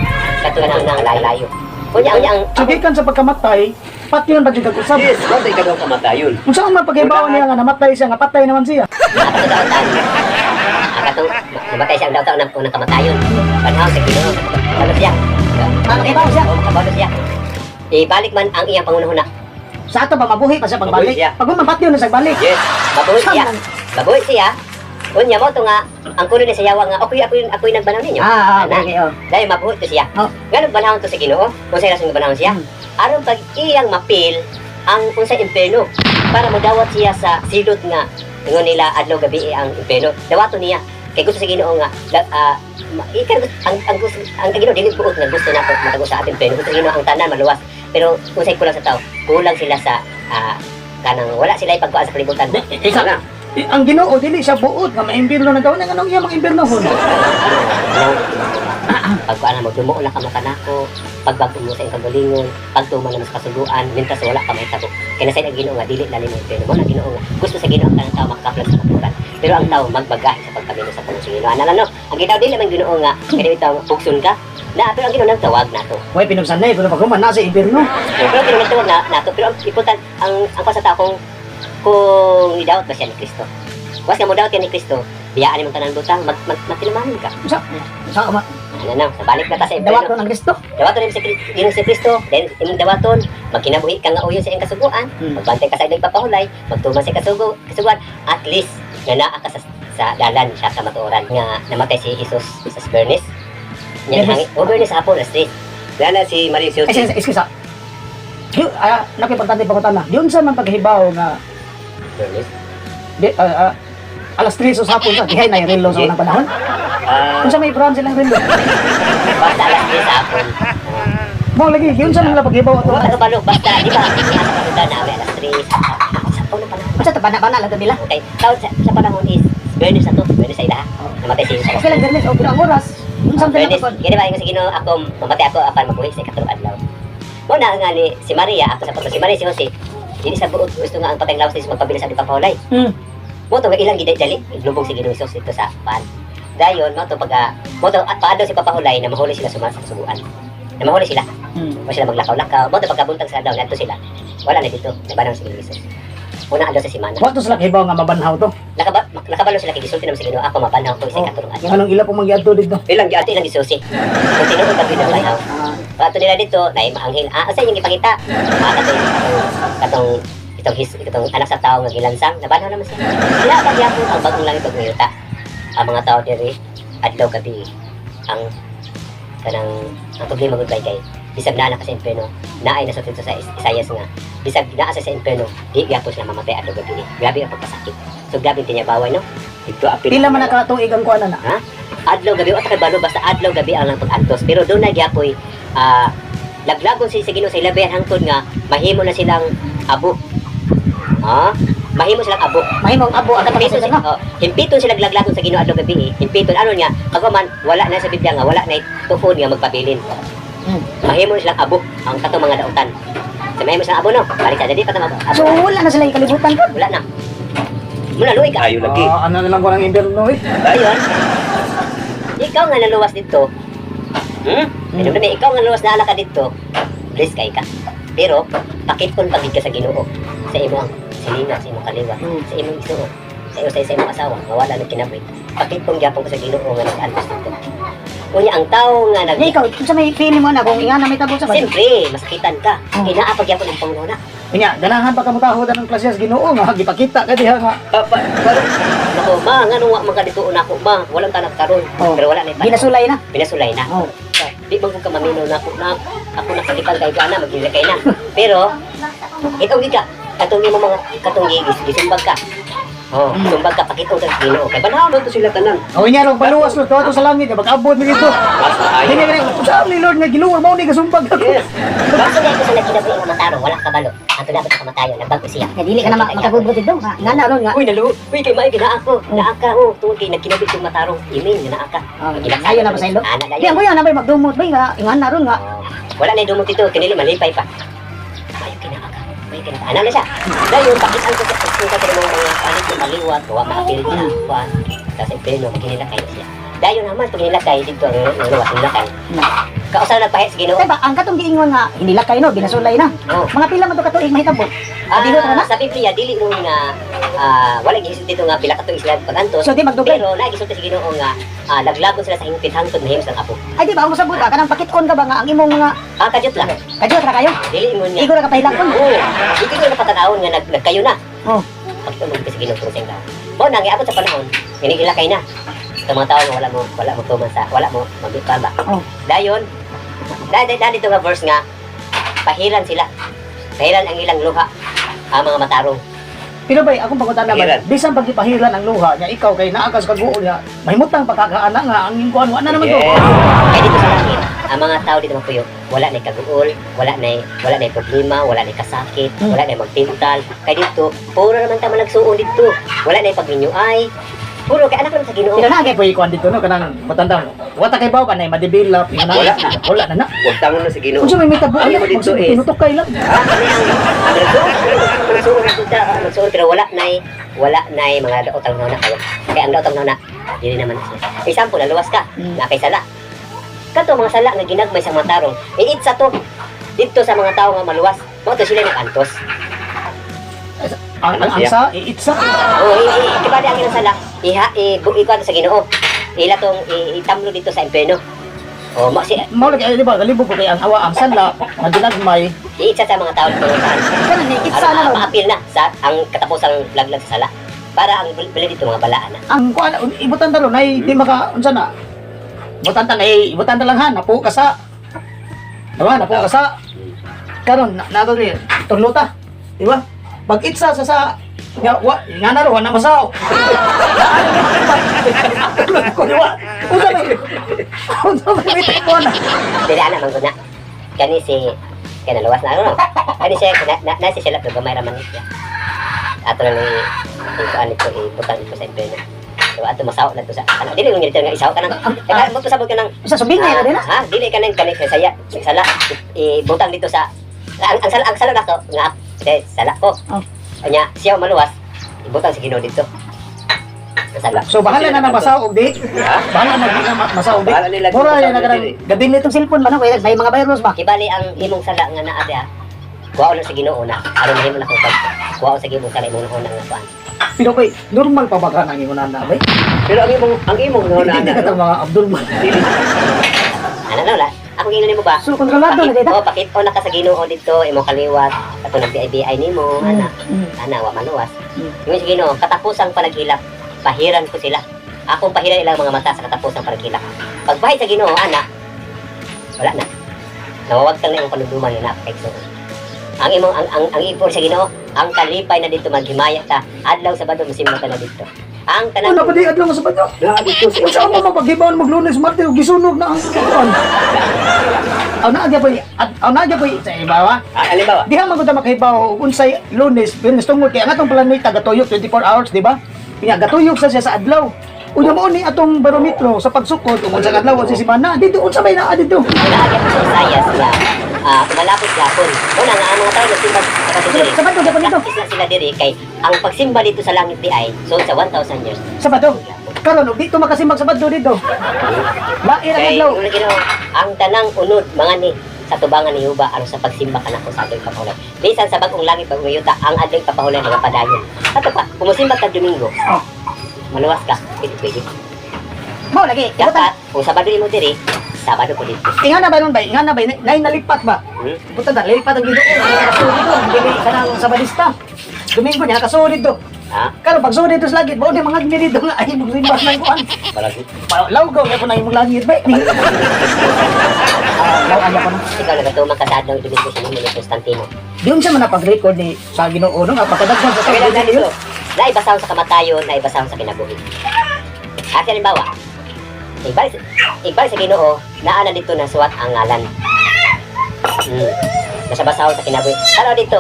Kato nang layo. Kunya ang Sugikan sa pagkamatay, pati yun ba dyan kag-usab? Yes, wala tayo kadong kamatayon. Kung saan man pagkaibawan niya nga namatay siya, nga patay naman siya. Akato namatay siya ang daw taon ng unang kamatayon. Panahon sa Ginoo. Ano siya? Makabaw siya. Makabalo siya. Ibalik man ang iyang pangunahuna. Sa ato ba mabuhi pa siya pagbalik? Mabuhi siya. Pag mamatay yun na sa balik. Yes. Mabuhay siya. Mabuhay siya. Unya mo to nga ang kuno ni sa yawa nga ako'y nagbanaw ninyo. Okay, oh. Dahil mabuhay to siya. Oh. Ganun banahon to sa Ginoo. Kung sa rason banahon siya. Aron pag iyang mapil ang unsay impierno para madawat siya sa silot nga ingon nila adlaw gabi ang impierno. Dawato niya Kay gusto sa Ginoo nga ang Ginoo dili buot nga gusto nako matago sa atin pero gusto sa Ginoo ang tanan maluwas. Pero unsay kulang sa tao, kulang sila sa kanang wala sila ipagkuan sa kalibutan. Isa na. Ang Ginoo dili siya buot nga maimbirno na gawon anong iya mga imbirno hon. Pagkuan mo dumuo lang ka makanako, pagbago mo sa iyong kagalingon, pagtuman mo sa kasuguan, mintas wala ka mahitabo. Kaya nasay ang Ginoo nga dili lalim mo pero mo na Ginoo nga gusto sa Ginoo ang kanang tao makakaplag sa katuran. Pero ang tao magbagahe sa pagkamino sa pulong Ginoo. Ano ang Ginoo dili man Ginoo nga kaya ito pugson ka. Na pero ang Ginoo nagtawag nato. Way pinugsanay kuno pag human na sa imbirno. Pero ang Ginoo nagtawag nato pero ang important ang sa tao kung i-doubt ba siya ni Kristo. Was nga mo doubt yan ni Kristo, biyaan mo tanan butang magtilamanin ka. Sa ka ma. Ano na, sa balik na ta sa Ebreo. Dawaton ang Kristo. Dawaton din si Kristo, then imong dawaton, magkinabuhi ka nga uyon sa iyong kasuguan, magbantay ka sa iyong papahulay, magtuman sa kasuguan, at least nga naa ka sa dalan siya sa matuoran nga namatay si Jesus sa Bernice. Bernice hapon na street. Lala si Maria Ay, Jose. excuse ah. Nakipagtante pa ko tana. Diyon sa man paghibaw nga Bernice. alas 3 sa hapon sa dihay na relo sa unang panahon. Kung sa may brand silang relo. Basta alas 3 sa hapon. Mo lagi diyon sa mga paghibaw ato. Wala ka balo, basta di ba? Asa na alas 3 sa unang panahon. Basta ta bana lang nila. Okay, sa panahon is Bernice na to, Bernice sa ila. Namatay si Jesus. Kailan ganit o pero ang oras. Unsang Bernice, dala gini ba yung Ginoo ako mamatay ako apan mabuhi sa ikatulong adlaw. Mo na nga ni si Maria ako sa pagka si Maria si Jose. Dili sa buot gusto nga ang patayng lawas ni magpabili sa pagpapahulay. Mo to nga ilang gidali iglubog si Ginoo Jesus dito sa paan. Dayon mo to pag mo to paadlaw si papahulay na mahuli sila sa subuan. Na mahuli sila. Mo sila maglakaw-lakaw. Mo to pagkabuntag sa adlaw nadto sila. Wala na dito, nabanang si Jesus. Una adlaw sa semana. Wa to sila hibaw nga mabanhaw to. Nakabalo sila kay gisulti naman si Ginoo ako mabanhaw ko sa ikatulong adlaw. Yung anong ila pong magyadto dito. Ilang gyud. Ilang gisusi. Kung tinuod ka binaw Pato nila dito, na maanghel. Asa yung ipakita? Itong anak sa tao nga gilansang, nabanaw naman siya. Sila pagyapon ang bagong langit ug ngayuta. Ang mga tao diri adlaw gabi ang problema gud kay bisag naa ka sa impierno, naay na sa Isaias nga. Bisag naa sa impierno, di gyapon sila mamatay adlaw gabi. Grabe ang pagkasakit. So grabe tinyabaway no. Ito apil. Pila man nakatuig ang kuanan na. Ha? Adlaw gabi o takay balo basta adlaw gabi ang lang pag-antos. Pero doon na gyapoy laglagon si Ginoo sa ilabihan hangtod nga mahimo na silang abo. Ha? Mahimo silang abo. Mahimong abo ang Himpiton kapasitan no. himpiton sila laglagon sa Ginoo adlaw gabi. Himpiton ano niya? Kagaman wala na sa Biblia nga wala na tuod nga magpabilin. Mahimo na silang abo ang katong mga dautan. Sa mahimo silang abo no. Balik sa dadi patama abo. So wala na sila yung kalibutan ko. Wala na. Muna luwi ka. Ayo lagi. Ano na lang ko ng imbirno eh. Ayun. Ikaw nga naluwas dito. Pero kami, ikaw nga naluwas na ala ka dito. Please kay ka. Pero, pakipon pagid ka sa Ginoo. Sa imong silina, sa imong kaliwa, sa imong isuot, sa imong asawa, nga wala na kinabuhi. Pakipon gyapon ka sa Ginoo nga nag-antos dito. Kunya ang tao nga Di ikaw, kung sa may feeling mo na kung nga na may tabo sa bato. Siyempre, masakitan ka. Inaapag gyapon ang Panginoon na. Kanya, ganahan pa ka mutahodan ng klase sa Ginoo nga gipakita ka diha nga. Nako, ma, nga nung mga dituon ako, ma, walang tanak karon. Pero wala na Ginasulay na. Pinasulay na. Oh. Di bang ko ka mamino na ako nakalipan kay gana, maglilakay na. Pero, ikaw gika, katungi mo mga katungi, gisumbag ka. Oh, sumbag ka, pakitong sa Ginoo. Kay banhaw to sila tanan. O inya ro baluwas lo to sa langit mag-abot mi dito. Dili ka sa ni Lord nga Ginoo mao ni gasumbag ako. Yes. Basta dito sa kinabuhi nga matarong, wala kabalo. Ato dapat ka matayo, nagbago siya. Dili ka na makagudgod dito. Nga na ron nga. Uy, nalu. Uy, kay may gina ako. Naaka oh, tuwa kay nagkinabit yung matarong. Imin nga naaka. Ayo na ba sa ilo? Di ang kuya na ba magdumot ba nga na ron nga. Wala na dumot ito, kinili malipay pa. Ayo kinaaka. May kinaka. Ano na siya? Dayon, pakisan ko sa mga palit ng maliwat, huwag maapil niya. Kuhan. Kasi peno, maginilakay na siya. Dayon naman, pag nilakay, dito ang luwas, nilakay. Kausa na nagpahit sa Ginoo. Diba, ang katong giingon nga hinilakay no, ginasulay na. Mga pila man to katuig mahitabo. Dili ra na. Sa Biblia, dili ron nga, wala gisulti dito nga pila katuig sila pag-antos. So di magdugay. Pero nagisulti sa Ginoo nga, laglagon sila sa hingpit hangtod mahimos ng apo. Ay di ba ang masabot ka kanang pakit-on ka ba nga ang imong mga Kadyot lang. kadyot ra kayo. Dili mo niya. Igo ra ka pahilakon. Oo. Hindi ko na patanawon nga nagkayo na. Oh. Pagtulog sa Ginoo kung sa inyo. Mo nangyabot sa panahon, ginigilakay na. Sa mga tao nga wala mo tuman sa, wala mo magbitaba. Oh. Dayon, dito nga verse nga, pahiran sila. Pahiran ang ilang luha, ang mga matarong. Pero bay, akong pangutan naman, Pahiran. bisan pagkipahiran ang luha niya, ikaw kay naakas kaguol niya, mahimutang pagkakaana nga, ang ingkuhan, wala naman to. Yes. Kaya dito sa langit, ang mga tao dito magpuyo, wala na kaguol, wala na problema, wala na kasakit, wala na magtintal. Kaya dito, puro naman tama nagsuon dito. Wala na pagminyuay. Puro kay anak lang sa Ginoo. Pero na kay po ikuan dito no kanang matandang. Wata kay baw kanay ma-develop ina Wala. wala na na. Huwag tangon na sa Ginoo. Unsa may mitabo Ang ay imo dito is tinutok kay lang. Nagsuon pero wala na mga daotang na kayo. Kaya ang daotang na dili naman sila. Example, naluwas ka, na kay sala. Kato mga sala nga ginagmay sa mga tarong. Iit sa to dito sa mga tao nga maluwas. Mo to sila nag-antos. Ang sa iitsa. Oh, kibali ang ilang sala. Ikuan sa Ginoo. Ila tong itamlo dito sa impierno. Oh, mo si Mao lagi di ba galibog ko kay ang hawa ang sanla maginagmay. iitsa sa mga tao dito saan. Kana ni itsa na no. Maapil na sa ang katapusang laglag sa sala. Para ang bili dito mga balaan na. Ang kuan ibutan ta ron ay di maka unsa na. Ibutan ta ibutan ta lang ha napo ka sa. Diba napo ka sa. Karon na rin turluta. Di ba? Pag itsa sa nga na ro na masaw. Ko diwa. Unsa may tipo na. Dili ana man gud na. Kani si naluwas na ano. Kani siya na si sila pero gamay raman niya. Ato lang ikuan ito ibutang ito sa impierno. So ato masaw na to sa ano dili mo nga isaw ka nang kaya mo to sabot ka nang Sa subingay na din na. ha dili ka nang kani saya sala ibutang dito sa ang sala na to nga sala ko. Oh. Anya siya maluwas ibutang sa Ginoo dito. Sa sala. So bahala na nang masaog di. Bahala na masaog di. Bahala nila Mura masaog yan na kanang di. gabi nitong cellphone ba no kay may mga virus ba. Kibali ang imong sala nga naa diha. Kuha na sa Ginoo na. Aron mahimo na ko pag kuha sa Ginoo sala imong una nga kuan. Pero kay normal pa ba ka nang ingon na bay? Pero ang imong nga Hindi ka mga Abdul man. Ano na la? Ako gingon nimo ba? So kontrolado na dito. Pakit o na ka sa Ginoo dito imong kaliwat. Kato nag-BI nimo ana. Ana wa maluwas. Yung sa Ginoo katapusang panaghilak. Pahiran ko sila. Akong pahiran ilang mga mata sa katapusang panaghilak. Pagbahay sa Ginoo ana. Wala na. Nawawagtang na yung panunduman na napakekso. Ang imong ang ipon sa Ginoo, ang kalipay na dito maghimaya ta. Adlaw Sabado musimba ka na dito. Ang tanan Ano pa di adlaw sa banyo? na dito sa Unsa mo mapaghibaw maglunes Martes ug gisunog na ang kuan. Aw na agya pa sa ibawa. halimbawa, Diha man gud makahibaw og unsay Lunes, Biyernes tungod kay ang atong planeta gatuyok 24 hours, di ba? Kaya gatuyok sa siya sa adlaw. Unya mo ni atong barometro sa pagsukod ug unsa adlaw sa semana, dito unsa may naa dito. Nalagyan ko sa Isaias na malapit yapon. Una nga ang mga tao nagsimba sa katidiri. Sabado gyapon dito. Practice na sila diri kay ang pagsimba dito sa langit di ay so sa 1,000 years. Sabado. Karon ug dito makasimbag sabado dito. Lain ang Kay adlaw. una Ginoo, ang tanang unod mga ni sa tubangan ni Yuba aron sa pagsimba kanako sa adlaw kapahulan. Bisan sa bagong langit pag umiyuta ang adlaw kapahulan nga padayon. Ato pa, kumusimba ka Domingo. Oh. Maluwas ka, pwede. Mao lagi. Dapat kung Sabado mo diri, Sabado ko dito. Inga na ba nun ba? Inga na ba? Nay nalipat ba? Puta na, lipat ang Ginoo. Nakasulit do, dili ka nang sabadista. Domingo niya nakasulit do. Ha? Karon pag sulit dos lagi, mo di mga diri do nga ay magsimba nang kuan. palagi. Lawgaw na ko na imong langit ba? Law ano ko na. Ikaw nagatuman ka sa adlaw Domingo sa mga Constantino. Diyon siya man napag-record ni sa Ginoo no, napakadaghan sa Kaya lang sa dito, naibasahon sa kamatayon, naibasahon sa kinabuhi. At halimbawa, igbalik sa Ginoo, naana dito na suwat ang ngalan. Nasa basahon sa kinabuhi. Ano dito?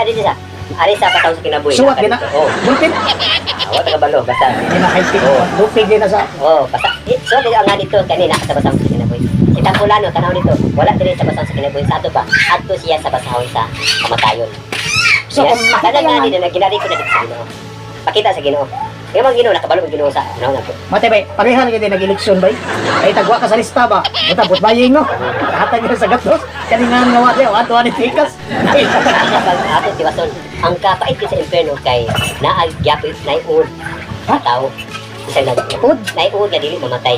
Dito sa? Ari sa basahon sa kinabuhi. Suwat gina. Oo. Bulpin. Awat ka balo, basta. Di na high tech. Oo. Lupig din na sa Oo, basta. So, dito ang nga dito, kanina sa basahon sa kinabuhi. Si Tangkulano, tanaw dito, wala din sa basahon sa kinabuhi. Sa ato ba? Ato siya sa basahon sa kamatayon. So kung makita Kada nga yan, dito na ginari ko na dito sa Ginoo. Pakita sa Ginoo. Yung mga Ginoo nakabalo ang Ginoo sa ano nga to. mate bay, pareha lagi din nag-eleksyon bay. Ay tagwa ka sa lista ba? Buta but baying no. Hatag niyo sa gatos. Kaningan nga wala, ato ani tikas. Ay, Ato tiwason. Ang kapait sa impierno kay naagyapit na iud. Tao. Isa lang. Ud? Naiud nga dili mamatay.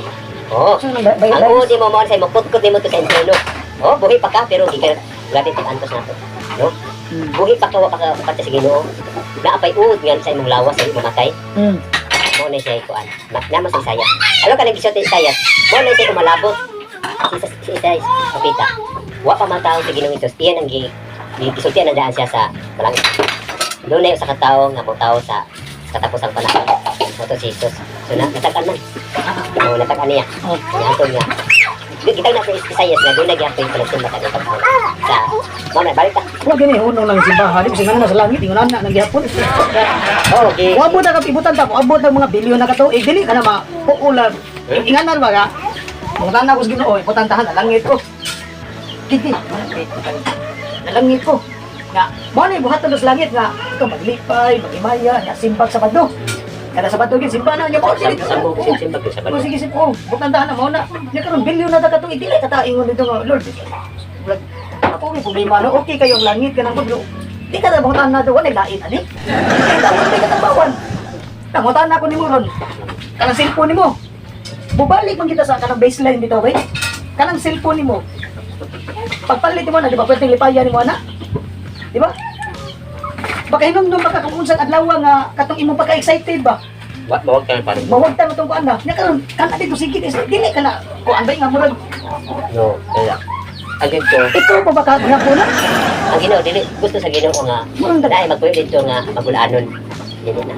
Oh. So nang bay Ang uod di mo mo sa mo putkot nimo to sa impierno. Oh, buhi pa ka pero gikan grabe tig antos nato. No? Buhi pa ka wa pa ka sa Ginoo. Naapay uod nga sa imong lawas sa mamatay. Mo na siya ikuan. Nama sa Isaiah. Ano ka nag-isot sa Isaiah? Mo na siya kumalabot. Si Isaiah, kapita. Wa pa man tao sa Ginoong Hesus. Iyan ang gisultian na daan siya sa malangit. doon na yung sa katao nga mo sa katapos ang panahon. Ito si Jesus. So natagan man. Oo, natagan niya. Niya niya. Kita na sa Isayas na doon nagyapon yung palasin mata dito. Sa mama balik ka. Wa gini unong lang simbahan, di kasi nga sa langit ingon ana nang gihapon. Oh, okay. Wa abot na ka ibutan ta, abot ng mga bilyon na katuig dili ka na mapuulan. Inganan ba ka? Kung tanda ko sa Ginoo, ibutan tahan na langit ko. Kiti, na langit ko. Nga, mo ni buhaton sa langit nga ito maglipay, magimaya, na simbag sa Sabado. Kada Sabado gid simba na nya mo sige. Oh, sige sige oh, bukan tahan na mo na. Nya karon bilyon na ta katuig dili ka ta ingon dito nga Lord. Ako may problema no, okay kayong langit kanang budlo. Di ka na buhatan na doon, naglain ani. Dapat may katabawan. Nangutan na ako ni mo ron. Kanang cellphone ni mo. Bubalik man kita sa kanang baseline dito, bay. Kanang cellphone ni mo. Pagpalit mo na, di ba pwedeng lipayan ni mo ana? Di ba? Baka hinumdum baka kung unsang adlaw nga katong imo pagka-excited ba? Mawag ka parang. Mawag ta tong kuan na. Nya karon kana dito sige dili ka na kuan bay nga murag. No, kaya. Ang ganito, Ikaw pa baka gihapon na? Ang Ginoo dili gusto sa Ginoo nga dai magpuyo dito nga magulanon. Dili na.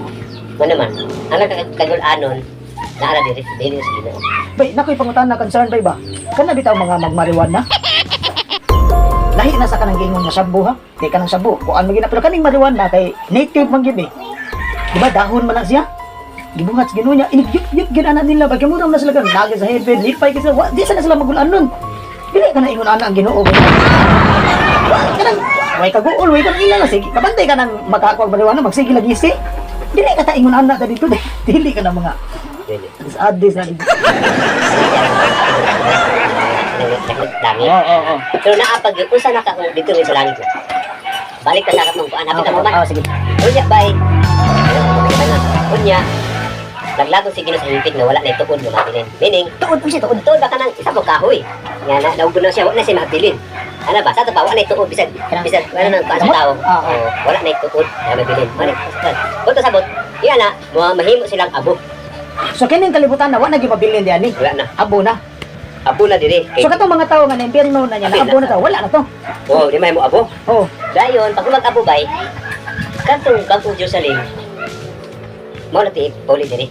Mo naman, ang kagulanon naara dili sa Ginoo. Bay, nakoy pangutan na concern bay ba? Kana bitaw mga magmariwan na? Lahi na sa kanang gingon nga sabu ha. Di kanang sabu. Kuan magina pero kaning marijuana kay native man gyud eh. Di ba dahon man na siya? Gibuhat sa Ginoo niya, inigip gid ana nila bagay mo na sila kan lagi sa heaven, lipay kasi di sana sila magulanon. Dili ka na ingon ana ang Ginoo ba? Kanang way kaguol, way kanang ila na sige. Kabantay ka nang makakuha marijuana magsige lagi si. Dili ka ta ingon ana ta dito dili ka na mga dili. adis na dito. Langit. Oo. Pero naapag usa na ka dito rin sa langit na. Balik ka sa katong kuan hapit mo man. Sige. Unya bay. Unya laglagon si Ginoo sa hingpit na wala na ituod nga mabilin. Meaning tuod tuod ba kanang isa mo kahoy. Nga na naugon na siya wala na siya mabilin. Ano ba sa to pa wala na ituod bisag wala nang paasa tao. Wala na ituod nga mabilin. Mani. Buto sabot. Iya na mahimo silang abo. So kining kalibutan na wa na gipabilin di ani. Wala na. Abo na. Abo na diri. So katong mga tao nga na impyerno na niya na abo na to, wala na to. Oh, di may mo abo. Oh. Dayon pag mag-abo bay kantong Jerusalem. Mo na ti puli diri.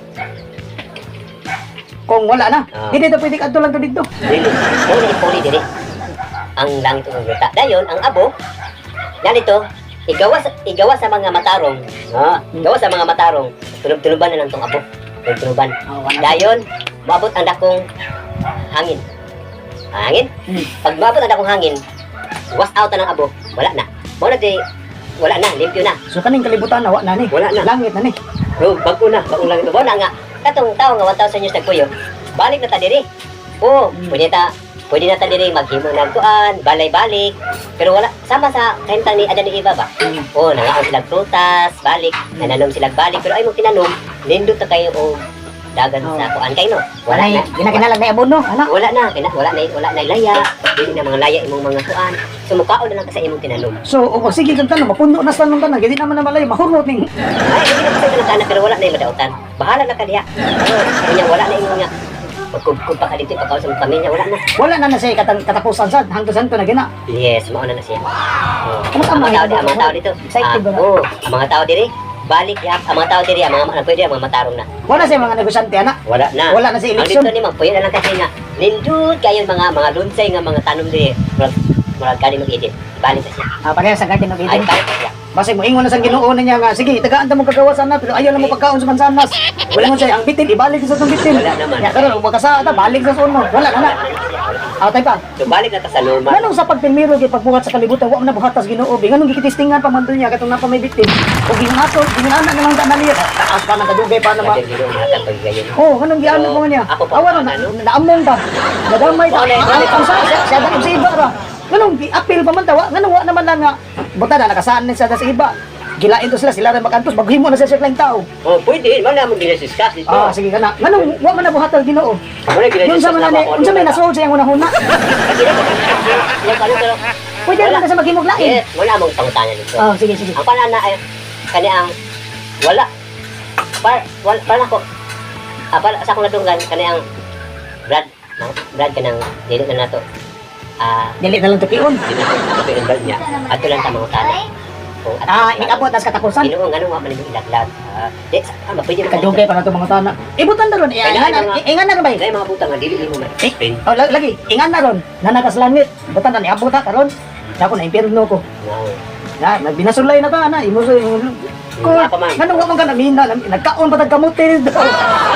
Kung wala na, Ah. hindi to pwede kadto lang to dito. Dili. Mo na ipuli diri. Ang langit ng luta. Dayon ang abo ganito igawa sa mga matarong. Gawa sa mga matarong. Tulog-tuluban na lang tong abo. Tulog-tuluban. Dayon maabot ang dakong hangin. Hangin? Pag maabot ang dakong hangin, wash out na ng abo. Wala na. Mo na di wala na, limpyo na. So kaning kalibutan na wa na ni. Wala na. Langit na ni. Bro, bago na, bagong lang ito. Mo na nga, katong tao nga 1,000 years nagpuyo, balik na ta diri. Oo, pwede na ta diri maghimo ng kuan, balay-balik. Pero wala, sama sa kahintang ni Adan ni Eva ba? Oo, nangaon silang prutas, balik, nananom silang balik. Pero ay mong tinanom, lindot na kayo o dagan sa kuan kayo no. Wala na. Ginakinalan na abono, ano? Wala na laya. Dili na mga laya imong mga kuan. Sumukaon na lang ka sa imong tinanom. So, o sige kang tanong, mapuno na sa tanong tanong, hindi naman na malay, mahurot ning. Ay, hindi na kasi nagkana pero wala na yung madautan. Bahala na ka diha. Kanya wala na yung nga. Pagkubkub pa ka dito, pagkaw sa mga pamilya, wala na. Wala na na siya katapusan sad, hanggang santo na gina. Yes, mauna na siya. Kamusta Ang mga mga tao dito. Excited ba na? Oo, ang mga tao diri, balik ya. Ang mga tao diri, ang mga pwede, ang mga matarong na. Wala siya mga negosyante, ana. Wala na. Wala na sa Ang eleksyon. dito ni magpuyo na lang kasi nga, lindut kayo mga lunsay nga mga tanom diri. Murag kani mag-edit. Balik na siya. Pareha sa garden of Ay, Eden. balik na siya. Basta mo ingon na sa Ginoo na niya nga, sige, tagaan ta mo kagawa sana pero ayaw na mo pagkaon sa mansanas. Wala mo siya ang bitin, ibalik sa tong bitin. Wala naman. Ya karon magkasa ta balik sa suno. Wala na. Tay pa. So balik na ta sa normal. Nganong sa pagpilmiro kay pagbuhat sa kalibutan wa man na buhatas Ginoo. Nganong gikitistingan pa man niya katong napa may bitin. O ginhato, ginana na lang ta na niya. Taas pa nang kadugay pa na ma. Kasi dito mga paggayon. Oh, nganong giano mo niya? Ako pa, Awan na ano? naamong ta. Nadamay ta. Wala, wala. Ang sa dagat sa iba ra. Nganong apil pa man ta wa. Nganong wa naman lang nga buta na nakasaan sa iba. Gilain to sila rin makantos, maghimo na sa sirklang tao. Oh, pwede. Wala mo ginasiskas dito. Ah, sige ka na. Nganong wa man na buhatal Ginoo. Wala Yun sa man ni, unsa may nasold sa iyang unahuna. Pwede na kasi maghimog lain. Wala mong pangutanya dito. Oh, sige. Ang panana ay kani ang wala para ako para sa akong nadunggan kani ang Brad kanang dili na nato. Dili na lang tukion. Dili na Brad niya. Ato lang ta mangutana. ko. Ikabot nas katapusan. Ginoo nga wa man nimo ilaglag. Di sa pwede na Kadugay para to mga tana. Ibutan na ron. Ingan na ron bay. Dai mga butang nga dili nimo ma-explain. Oh, lagi. Ingan na ron. Nanakas langit. Butan na niabot ta karon. Ako na impierno ko. Na, nagbinasulay na ta na. Imo sa ko. Ngano wa man ka namina, nagkaon pa tag kamote dito.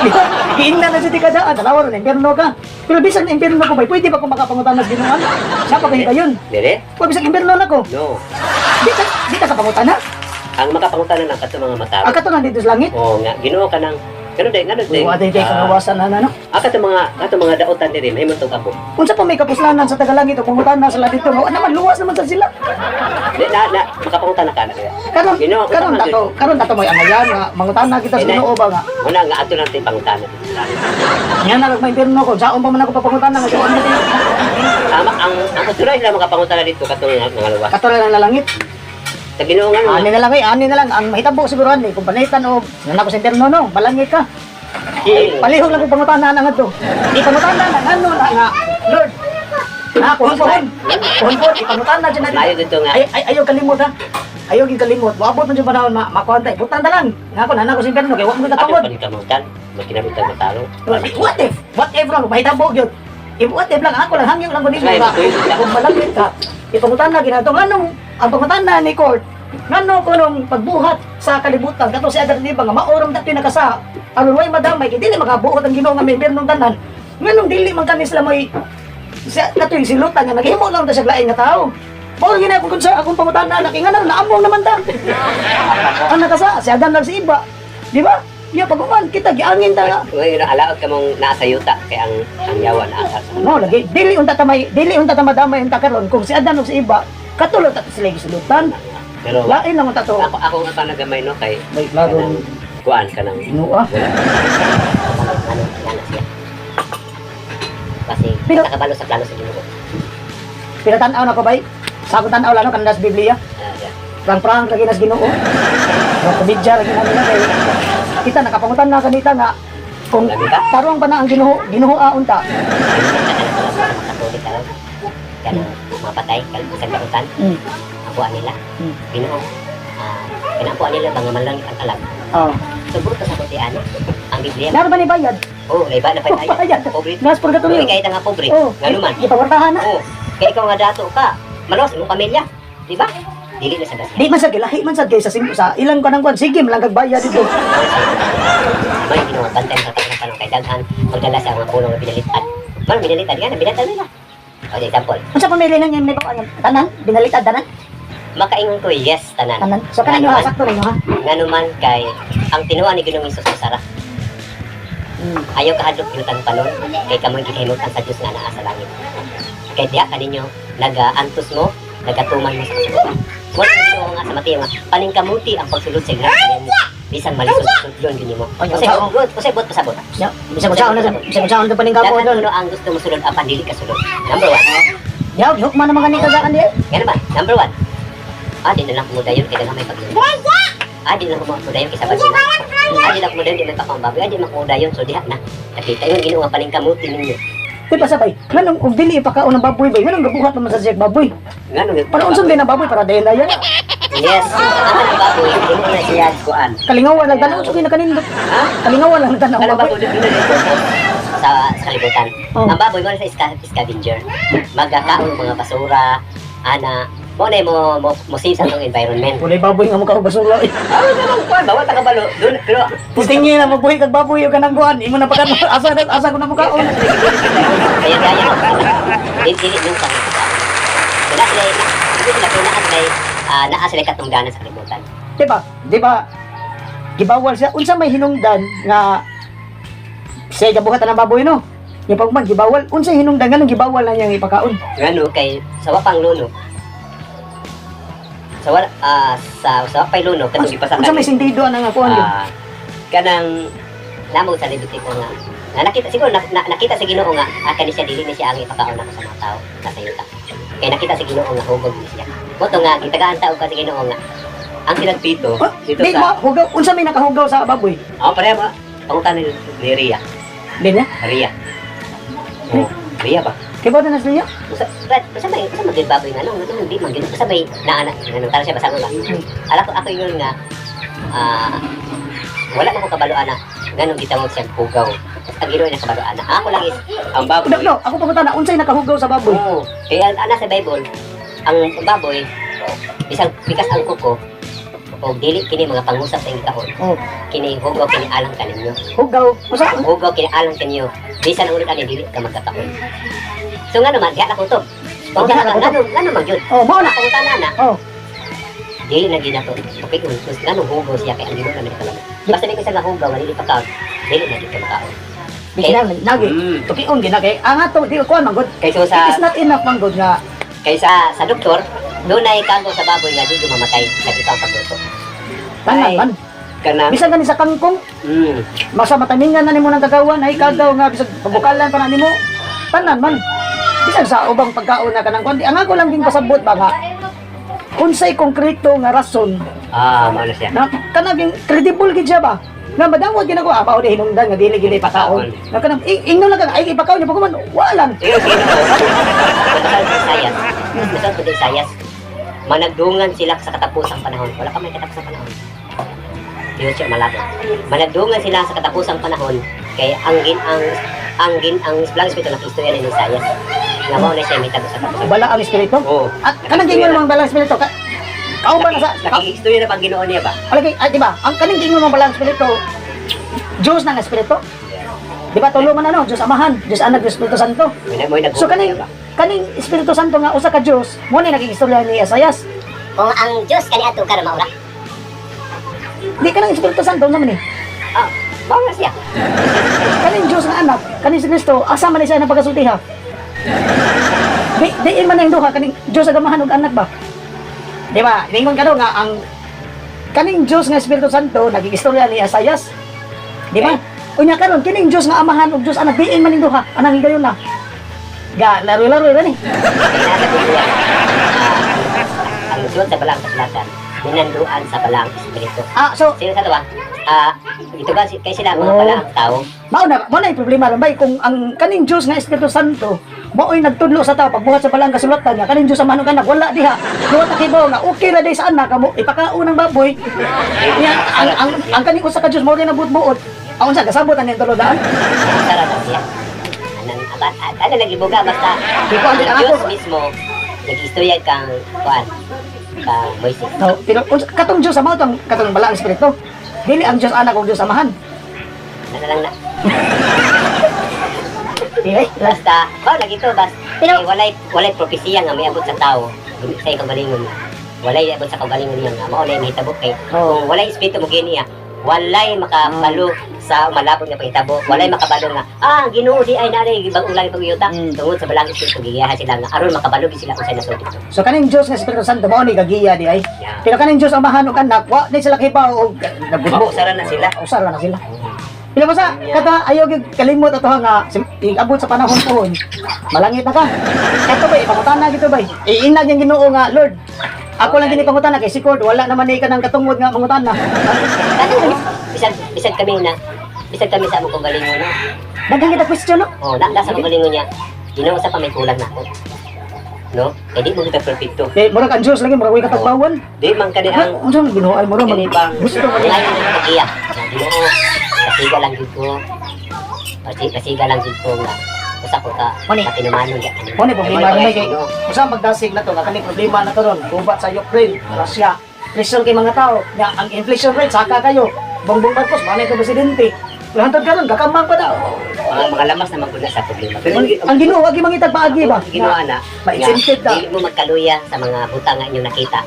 Di ba? Giingnan na si tikadaan, dalawa ron impierno ka. Pero bisag na impierno ko bay, pwede ba ko makapangutan na ginuan? Siya pa kay kayon. Dire? Ko bisag impierno na ko. No. Di ka kapangutan na. Ang makapangutanan ng kato mga mataro. Ang kato nandito sa langit. Oo nga, Ginoo ka ng ganun din. Wa day kanawasan na no. Kato mga daotan diri, may mutong abo. Unsa pa may kapuslanan sa tagalangit o pangutan na sa dito. Wa naman luwas naman sa sila. Di na makapangutan na kana kaya. Karon dato mo angayan nga mangutan na kita sa Ginoo ba nga. Una nga ato lang tay pangutanan. Nga na may impierno ko, saon pa man ako papangutan na nga saon na tayo. Ang katuloy nila makapangutanan dito katong mga luwas. Kato lang na langit. Sa Ginoo nga Ani na lang ani na lang ang mahitabo siguro ani kung panitan o nga ko sa impierno no, balangit ka. Palihog lang ko pangutanan na nga to. Di pangutanan na ano na nga Lord. Pohon. Ipangutanan na dyan Layo natin. dito nga. Ayaw kalimot ha. Ayaw yung kalimot. Wabot mo dyan panahon makuhantay. Butan na lang. Nga ko na ko sa impierno kaya wag mo Ano katawad. pa kamutan? Makinabutang matalo. What if lang, mahitabo yun. What if lang, ako lang, hangyo lang ko dito Ay, nga. Kung malapit ka, ipangutan na ginato. Nganong, ang pangutan na ni Court, ngano ko nung pagbuhat sa kalibutan, kato si Adan Liba nga, maorong dati nakasa, ano way madamay, dili makabuhat ang ginoo nga member ng tanan. Nganong dili man kami sila may, kato yung silutan nga, naghimo lang ta sa laing nga tao. Mao gina kung sa akong pangutan na, nakinganan, naamong naman ta. Ang nakasa, si Adan lang si Iba. Di ba? Ya pag-uman kita giangin ta nga. Ngayon alaot ka mong nasa yuta kay ang yawa na asa. No, lagi dili unta tamadamay unta karon kung si Adan o si Iba katulad ta sila gisulutan. Pero Lain lang unta to. ako nga panagamay no kay May klaro kuan ka nang Ginoo. Ano yan na siya. Kasi Pero- nakabalo sa plano sa Ginoo. Pero tan-aw na ko bay. Sa ako tan-aw lang no kandas Biblia. yeah. Prang-prang lagi nas Ginoo. No kumidya lagi na nila kay kita nakapangutan na kanita nga kung tarong pa na ang Ginoo unta. Katolik ka lang. Kanang mapatay, sa kautan. Ang buwan nila. Ginoo. Pinapuan nila bang malang ang alam. Oh. Suburo ka sa kutian. Ang Biblia. Naro ba ni bayad? Oh, iba na pa Bayad. Pobre. Gas purgatorio. Kahit nga pobre. Oh, Nganuman. ipawartahan na. Oh, kaya ikaw nga dato ka. Malos imong pamilya. Di ba? Dili na sa dasya. Di man sa gilahi man sa kay sa ilang kanang kwan sige malangag bayad dito. May ginawa bantay sa tanong kay daghan magdala sa mga pulong na binalitan. Man binalitan nga, binalitan nila. O example, Unsa pamilya nang may pag tanan binalitad tanan? makaingon ko yes tanan. Tanan. So kanang ha sakto rin ha. Nganuman kay ang tinuan ni Ginoong Hesus sa Sara. Ayaw kahadlok ginutan panon kay kamoy gikahimutan sa Dios nga naa sa langit. Kay diha kaninyo naga-antos mo, nagatuman mo sa kasubukan. Wala na Ginoo nga sa Mateo nga paningkamuti ang pagsulod sa iglesia. Bisan malisod yun gini mo. Kasi bot pasabot. Ya, bisa ko saon na bisa ko saon to paning kapo Dagan doon. ano ang gusto mo sulod apan dili ka sulod. Number 1. Ya, huk man naman kanang kagaan di. Ganun ba? Number 1. Di na lang kumudayon kaya na may pag-iwi. Di na lang kumudayon kaya sa bagina. Di na kumudayon di may pakamababoy. Di makumudayon so diha na. Nakita yun ginawa paningkamuti ninyo. Di pa sabay. Nganong og dili ipakaon ng baboy bay. Nganong gabuhat naman sa siyang baboy. Ngano Para unsa din ang baboy para dayon dayon. Yes, ang ng baboy, hindi mo na siya kuan. Kalingawan lang tanaw sa kinakanin. Ha? Kalingawan lang tanaw Ano baboy. baboy dito dito sa kalibutan. Oh. Ang baboy mo na sa scavenger. Magkakaon mga basura, ana, mo na mo save sa tong environment. Wala baboy nga mo ka basura. kuan bawal ta kabalo. Doon pero Tingin na mabuhi kag baboy yung kanang kuan. Imo na pagkat asa ko na mo kaon. Kaya gaya ko. Dili yung sa wala sila hindi sila pinaan kay naa sila katungdanan sa kalibutan. Di ba? Gibawal siya. Unsa may hinungdan nga siya gabuhatan ng baboy no? Yung pagman gibawal. Unsa hinungdan nga nang gibawal na niyang ipakaon? Ngano kay sa wapang luno. Sa wala sa wapay luno katong gipasakan. Unsa may sentido ana nga kuan yun? Kanang lamog sa Levitico nga nakita siguro nakita sa Ginoo nga kani siya dili ni siya ang ipakaon ako sa mga tao nasa yuta. Kaya nakita sa Ginoo nga hugog ni siya. Moto nga gitagaan tao ka sa Ginoo nga ang pinagpito dito Di sa mo hugaw. Unsa may nakahugaw sa baboy? pareha ba pangutan ni Ria. Di na? Ria. Oh, Ria ba? Kaya ba na niya? Basta may baboy nga, hindi man gano'n. Basta may naanak, tara siya, basa ko ba? Ako yun nga, wala na ko kabaluan na, ganun gitawag siyang hugaw. Ang ginoy na kabaluan na. Ako lang is, ang baboy. No, ako papunta na, unsay nakahugaw sa baboy. Oo. Kaya sa Bible, ang baboy, bisang pikas ang kuko, o dili kini mga pangusap sa ingkahon. Oh, Kini hugaw kini alang kaninyo. hugaw. Usa? Hugaw kini alang kaninyo. Bisan ang ulit ani dili ka magkataon. So nga naman, diha na kutob. Kung diha na ngano man gyud. Oh, mao na. Pangutana na. Oh, Dili na gid nato. Okay, so ngano hugaw siya kay ang Ginoo na talaga. Basta may isa nga hugaw nga dili pagkaon. Dili na gid ka makaon. di sila lagi. Tukion gina kay ang ato di ko man gud. Kay so It sa is not enough man gud nga kaysa sa doktor, doon ay kago sa baboy nga di mamatay sa isang pagluto. tanan Ay. man. Kana Bisan gani sa kangkong, masa mataningan na nimo ng kagawan ay kagaw nga bisag pabukalan pa na nimo. Tanan man. Bisan sa ubang pagkaon na kanang kundi ang ako lang din pasabot ba nga unsay konkreto nga rason mao na siya. na kanang credible gid siya ba? Nga madawag gid ako mao di hinungdan nga dili gid pataon. Nga kanang ingno lang ka ay ipakaw niya pagkuman walan. Iyo sayas. Basta ko sayas. Managdungan sila sa katapusang panahon. Wala ka may katapusang panahon. Diyo siya malabo. Managdungan sila sa katapusang panahon kay ang Blanc Espiritu nakistorya ni Isaias. Nga mao na siya may tago sa katapusang. Bala ang espiritu. Oo. At kanang gingon mga balang espiritu ka kauban na sa Nakikistorya na pag Ginoo niya ba? alagi ay di ba? Ang kaning gingon mga balang espiritu Diyos ng espiritu. Di ba tulo man ano, Diyos Amahan, Diyos Anak, Diyos Espiritu Santo. May So kaning Espiritu Santo nga usa ka Diyos, mo ni naging istorya ni Isaias. kung ang Diyos kani ato karon maura. Di ka ng Espiritu Santo naman eh. Mao na siya. Kaning Diyos nga anak, kaning si Kristo, asa man ni siya nagpagasultiha. Diin man ang duha kaning Diyos sa gamahan ug anak ba? Di ba? Ingon ka daw nga ang kaning Diyos nga Espiritu Santo naging istorya ni Isaias. Di ba? Unya karon kining Diyos nga amahan ug Diyos anak diin man ning duha, anang higayon na. Ga laro-laro ra ni. Kaya nasa Biblia, ang Diyos sa balang kasulatan, ninanduan sa balang espiritu. So Sino sa tawa? Ito ba kay sila mga balang tao? mao na yung problema ron bay kung ang kaning Diyos nga Espiritu Santo mao'y nagtudlo sa tao pagbuhat sa balang kasulatan niya kaning Diyos sa manong anak wala diha duwa ta kibaw nga okay ra day sa anak kamo ipakaon ng baboy yan ang kaning usa ka Diyos mao rin nabutbuot aun sa kasabot ang tulo daan Sara na siya. Ano nagibuga basta Di ko ang ang ako. Diyos mismo nag-istorya kang kuan kang Moises. no, pero katong Diyos sa mao tong katong balang espiritu dili ang Diyos anak ug Diyos amahan Nanalang na. dili Basta, lagi to basta. Pero walay propesiya nga may abot sa tao. Sa kagalingon niya. Walay abot sa kagalingon niya nga mao na mahitabo kay. Oo. Kung walay espiritu mo giniya, walay makabalo sa malabot nga panghitabo. Walay makabalo nga Ginoo di ay naray ibang ulang pagyuta. Tungod sa balang espiritu giyahan sila nga aron makabalo gid sila unsay nasudot. so kaning Diyos nga Espiritu Santo mao ni gagiya di ay Yeah. pero kaning Diyos amahan ug anak wa di sila kibaw og nabutbo Usara na sila. usara na sila. Pila ba sa kata ayaw gyud kalimot ato nga abot sa panahon pohon. Malangit na ka. Kato ba ipangutana gito ba? Iinag yung Ginoo nga Lord. Ako lang gini pangutana kay si Lord wala naman ni ka nang katungod nga pangutana. Bisag kami sa among kagalingon na. Daghang kita question no. Nasa kagalingon niya. Ginoo sa pa may kulang nako. No? Kaya di mo kita perfecto. Kay murag ang Dios lagi murag way katagbawan. Di man kani Ha, ang unsa man Ginoo ay murag kani bang gusto man ngayon ang pagiya. Ginoo, kasiga lang gid ko. Kasiga lang gid ko nga usa ko ka Mani. patinumanon ya. Mo ni problema rin kay usa ang pagdasig na to nga kaning problema na karon gubat sa Ukraine, Russia. Pressure kay mga tao nga ang inflation rate saka kayo. Bongbong Marcos manay ka presidente. Lahantod karon gakamang pa daw. Mga lamas naman gud na sa problema. Pero Ang Ginoo wagi mangitag paagi ba? Ginoo ana, Ma-exempted ka. Di mo magkaluya sa mga butang nga inyong nakita.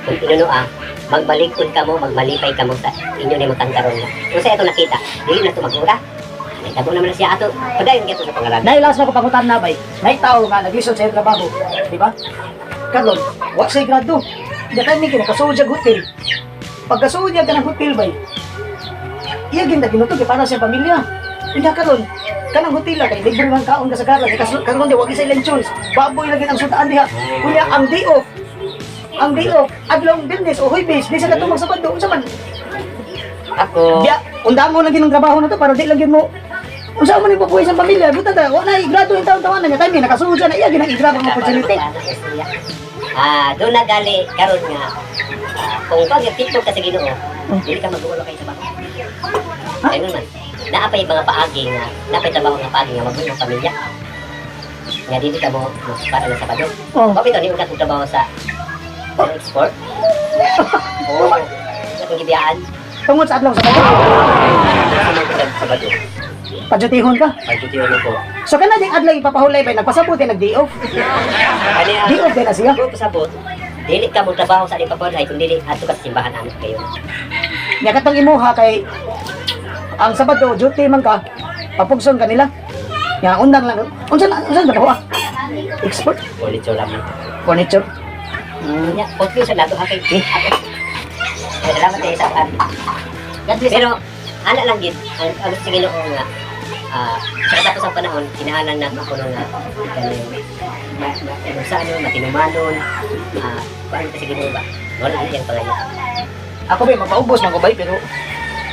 Kung inuno magbalikod ka mo, magmalipay ka mo sa inyo ni magtangkaron nga. Kung sa ito nakita, dili na ito magura. Nagtabo naman na siya ato. Padayon ka ito sa pangalan. Nailas na ko pangutan na bay. Nay tao nga naglisod sa iyong trabaho, di ba? Karon, wa say grado. Datan mi kinakasuod sa hotel. Pagkasuod niya ka ng hotel bay. Iya ginda ginuto kay para sa pamilya. Ina karon, kanang hotel kay libre man kaon ka sa karon. Karon di wa gisa ilang choice. Baboy lagi ang sutaan diha. Kunya ang day off. Ang day off, adlong business o Huwebes, di sa katumang Sabado unsa man. Ako, Diya, undang mo lagi ng trabaho na to para di lagi mo Unsa man ipabuhi sa pamilya, buta ta, wa na igrado yung taon-tawanan niya, time nakasuod siya na iya ginang igrado ang opportunity. Doon na gali karon nga kung pag TikTok ka sa Ginoo, dili ka mag-ulo kay sa baho. Ayun man. Naapay mga paagi nga, naapay trabaho nga paagi nga magbuo ng pamilya. Nga dili ka mo para na sa Sabado. Oh. Bakit ni ugat trabaho sa export? Oo. Sa gibiyaan. Tungod sa adlaw sa bago. Sa Sabado. Padyutihon ka. Pagkitiyo mo ko. So kana ding adlaw ipapahulay ba nagpasabot nag-day off. Kani Day off din na siya. Kung pasabot, dili ka mo trabaho sa ipapalay kung dili adto ka sa simbahan anak kayo. Nya katong imuha kay ang Sabado duty man ka. Papugson ka nila. Nya undang lang. Unsa trabaho ah? Export Ulit so lang. furniture. Nya, pagkitiyo sa lato hakay. Salamat tayo sa kan. Pero ana lang gid ang sige no nga sa katapos ang panahon kinahanglan na ako nga saan yun matinumanon paano kasi ginawa ba wala din yung pangayon Ako ba mapaubos man ko bay pero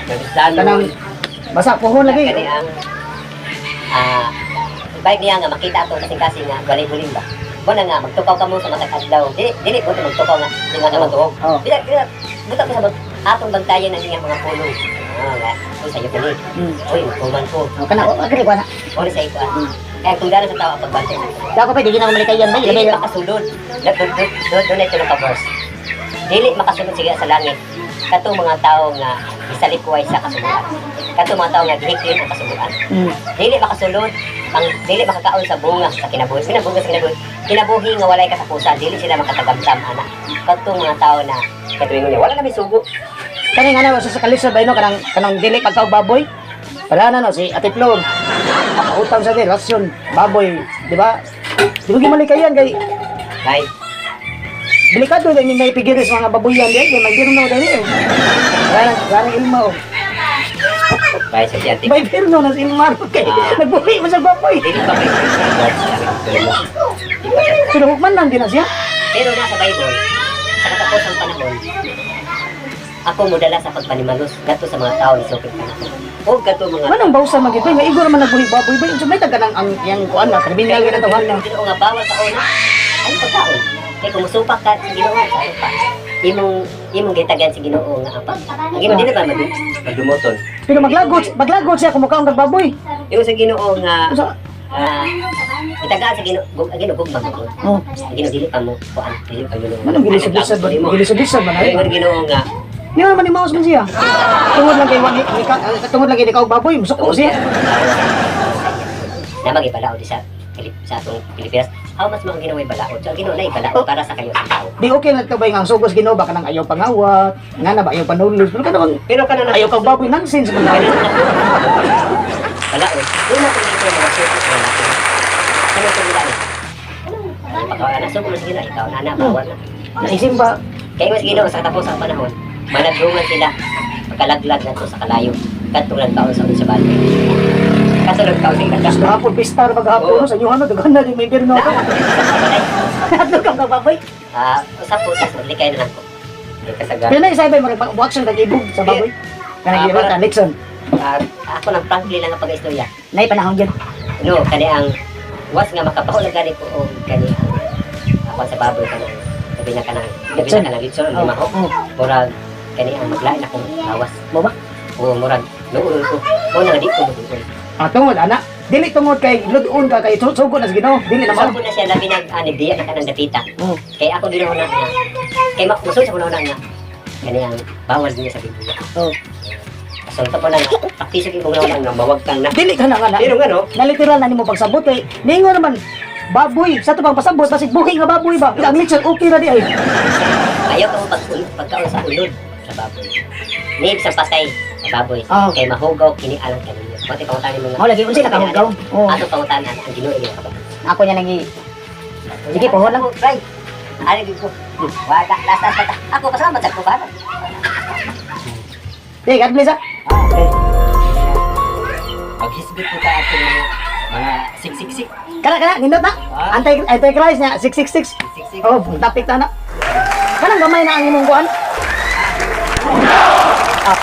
nagustan kanang basa pohon lagi. kani ang bike niya nga makita ato kasing-kasing nga balay-buling ba mo na nga magtukaw ka mo sa matag adlaw dili mo magtukaw nga di nga naman tuog Oh. bila buta ko sa atong bantayan ang iyang mga puno nga uy sayo kani uy magtuman ko Kana agri ko na. o sa iko kaya kung gano'n sa tao ang pagbantay Dako pa di gina malikayan bay. dili makasulod doon ito nakabars dili makasulod siya sa langit katong mga tao nga isalikway sa kasuluan katong mga tao nga gihikin ang kasuluan dili makasulod ang dili makakaon sa bunga sa kinabuhi pinabunga sa kinabuhi nga walay katapusan dili sila makatagamtam ana katong mga tao na katuwing niya wala na may sugo Kani nga na sa kalisod bay no kanang dili pagkaw baboy. Wala na no si Ate Flor. Utang sa relasyon baboy, di ba? Di mo gimalikayan kay kay delikado din may pigiris mga baboyan di may birno dali eh. Wala ilma oh. kay sa siyantik May birno na si Ilmar kay nagbuhi mo sa baboy. dili pa may Pero man lang din na siya. pero nasa Bible sa katapos ng panahon ako modala sa pagpanimalos gato sa mga tao ni Sopit panahon o gato mga Manong bawsa magito nga igor man nagbuhi baboy bay unsa may taganang ang yang kuan na kriminal na tawhan na. Ginoo nga bawal sa una. Ano pagkaon? Kaya kung musupak ka sa Ginoo sa upa, imong gitagan sa Ginoo nga apa. Ang imo dili ba madumuton. Pero maglagot siya kumukaon kag baboy. Yung sa Ginoo nga Unsa? itagaan sa Ginoo, Ginoo gugmang ko. Oh, Ang Ginoo dili pa mo kuan, dili pa Ginoo. manong gilisod-lisod ba? Gilisod-lisod ba na? Ang Ginoo nga Di naman ni Maus man siya. Tungod lang kay wani tungod lang kay ikaw baboy, musuko siya. na magibalaod sa atong Pilipinas. How much mga Ginoo ay balaod? So ang Ginoo na ibalaod para sa kayo sa tao. Di okay na tabay nga ang sugos Ginoo ba kanang ayaw pangawat, nga na ba ayaw panulos, pero kanang Pero kana na ayaw kag baboy nonsense man. balaod. Doon natin dito mga suko sa natin. Ano ito nila eh? Pagkawa na suko mas Ginoo, ikaw na bawal na. Naisim ba? Kaya mas Ginoo sa tapos ang panahon, managdungan sila pagkalaglag nato sa kalayo. Katulad taon sa sa bali. Kasulod taon sa Mas ikata. gahapon pistar maghapon sa inyo ano daghan na di may birno ka. Adto kang baboy. Usap po, tas maglikay na lang ko. May kasaga. Pero na isay ba mag-action kag ibog sa baboy. Kanang giro ta Nixon. Ako ng frankly lang ang pag-istorya. Nay panahon gyud. No, kani ang was nga makapahulog gani ko o kani ang ako sa baboy kanang gabi na kanang litson lima ko. Murag kani ang maglain akong lawas. Mo ba? O murag nuulol ko. Mo na di ko nuulol. Tungod ana. Dili tungod kay ludon ka kay sugo na sa Ginoo. Dili na Sa mo. ko na siya labi nag diya na kanang dapita. Oh. Kaya ako ginawa na nga. Kaya musul sa kunauna nga. Kani ang bawal din sa Biblia. Oh. So ito po na nga. Praktiso ko na nga mawag kang na. Dili ka na nga na. Pero nga no. Na literal na nimo pagsabot kay ningo naman baboy sa to pang pasabot basig buhi nga baboy ba. Ang Nixon okay ra di ay. Ayaw ka mo pagkaon sa ulod sa baboy. Need sa patay sa baboy. Ah. Kay mahugaw kini alang kanino. Pati pangutan mo nga. Mao lagi unsa nakahugaw. Oh. Ato pangutan ang Ginoo iyo kapag. Ako nya lagi. Sige pohon lang. Try. Ari gid ko. Wala last. Ako pasalamat sa kubahan. Hey, God bless ah. Maghisgot ko ta ato mga siksik. Kana nindot na. Anti-Christ nya 666. Siksik. Oh, tapik ta na. Kanang gamay na ang imong kuan. Ah,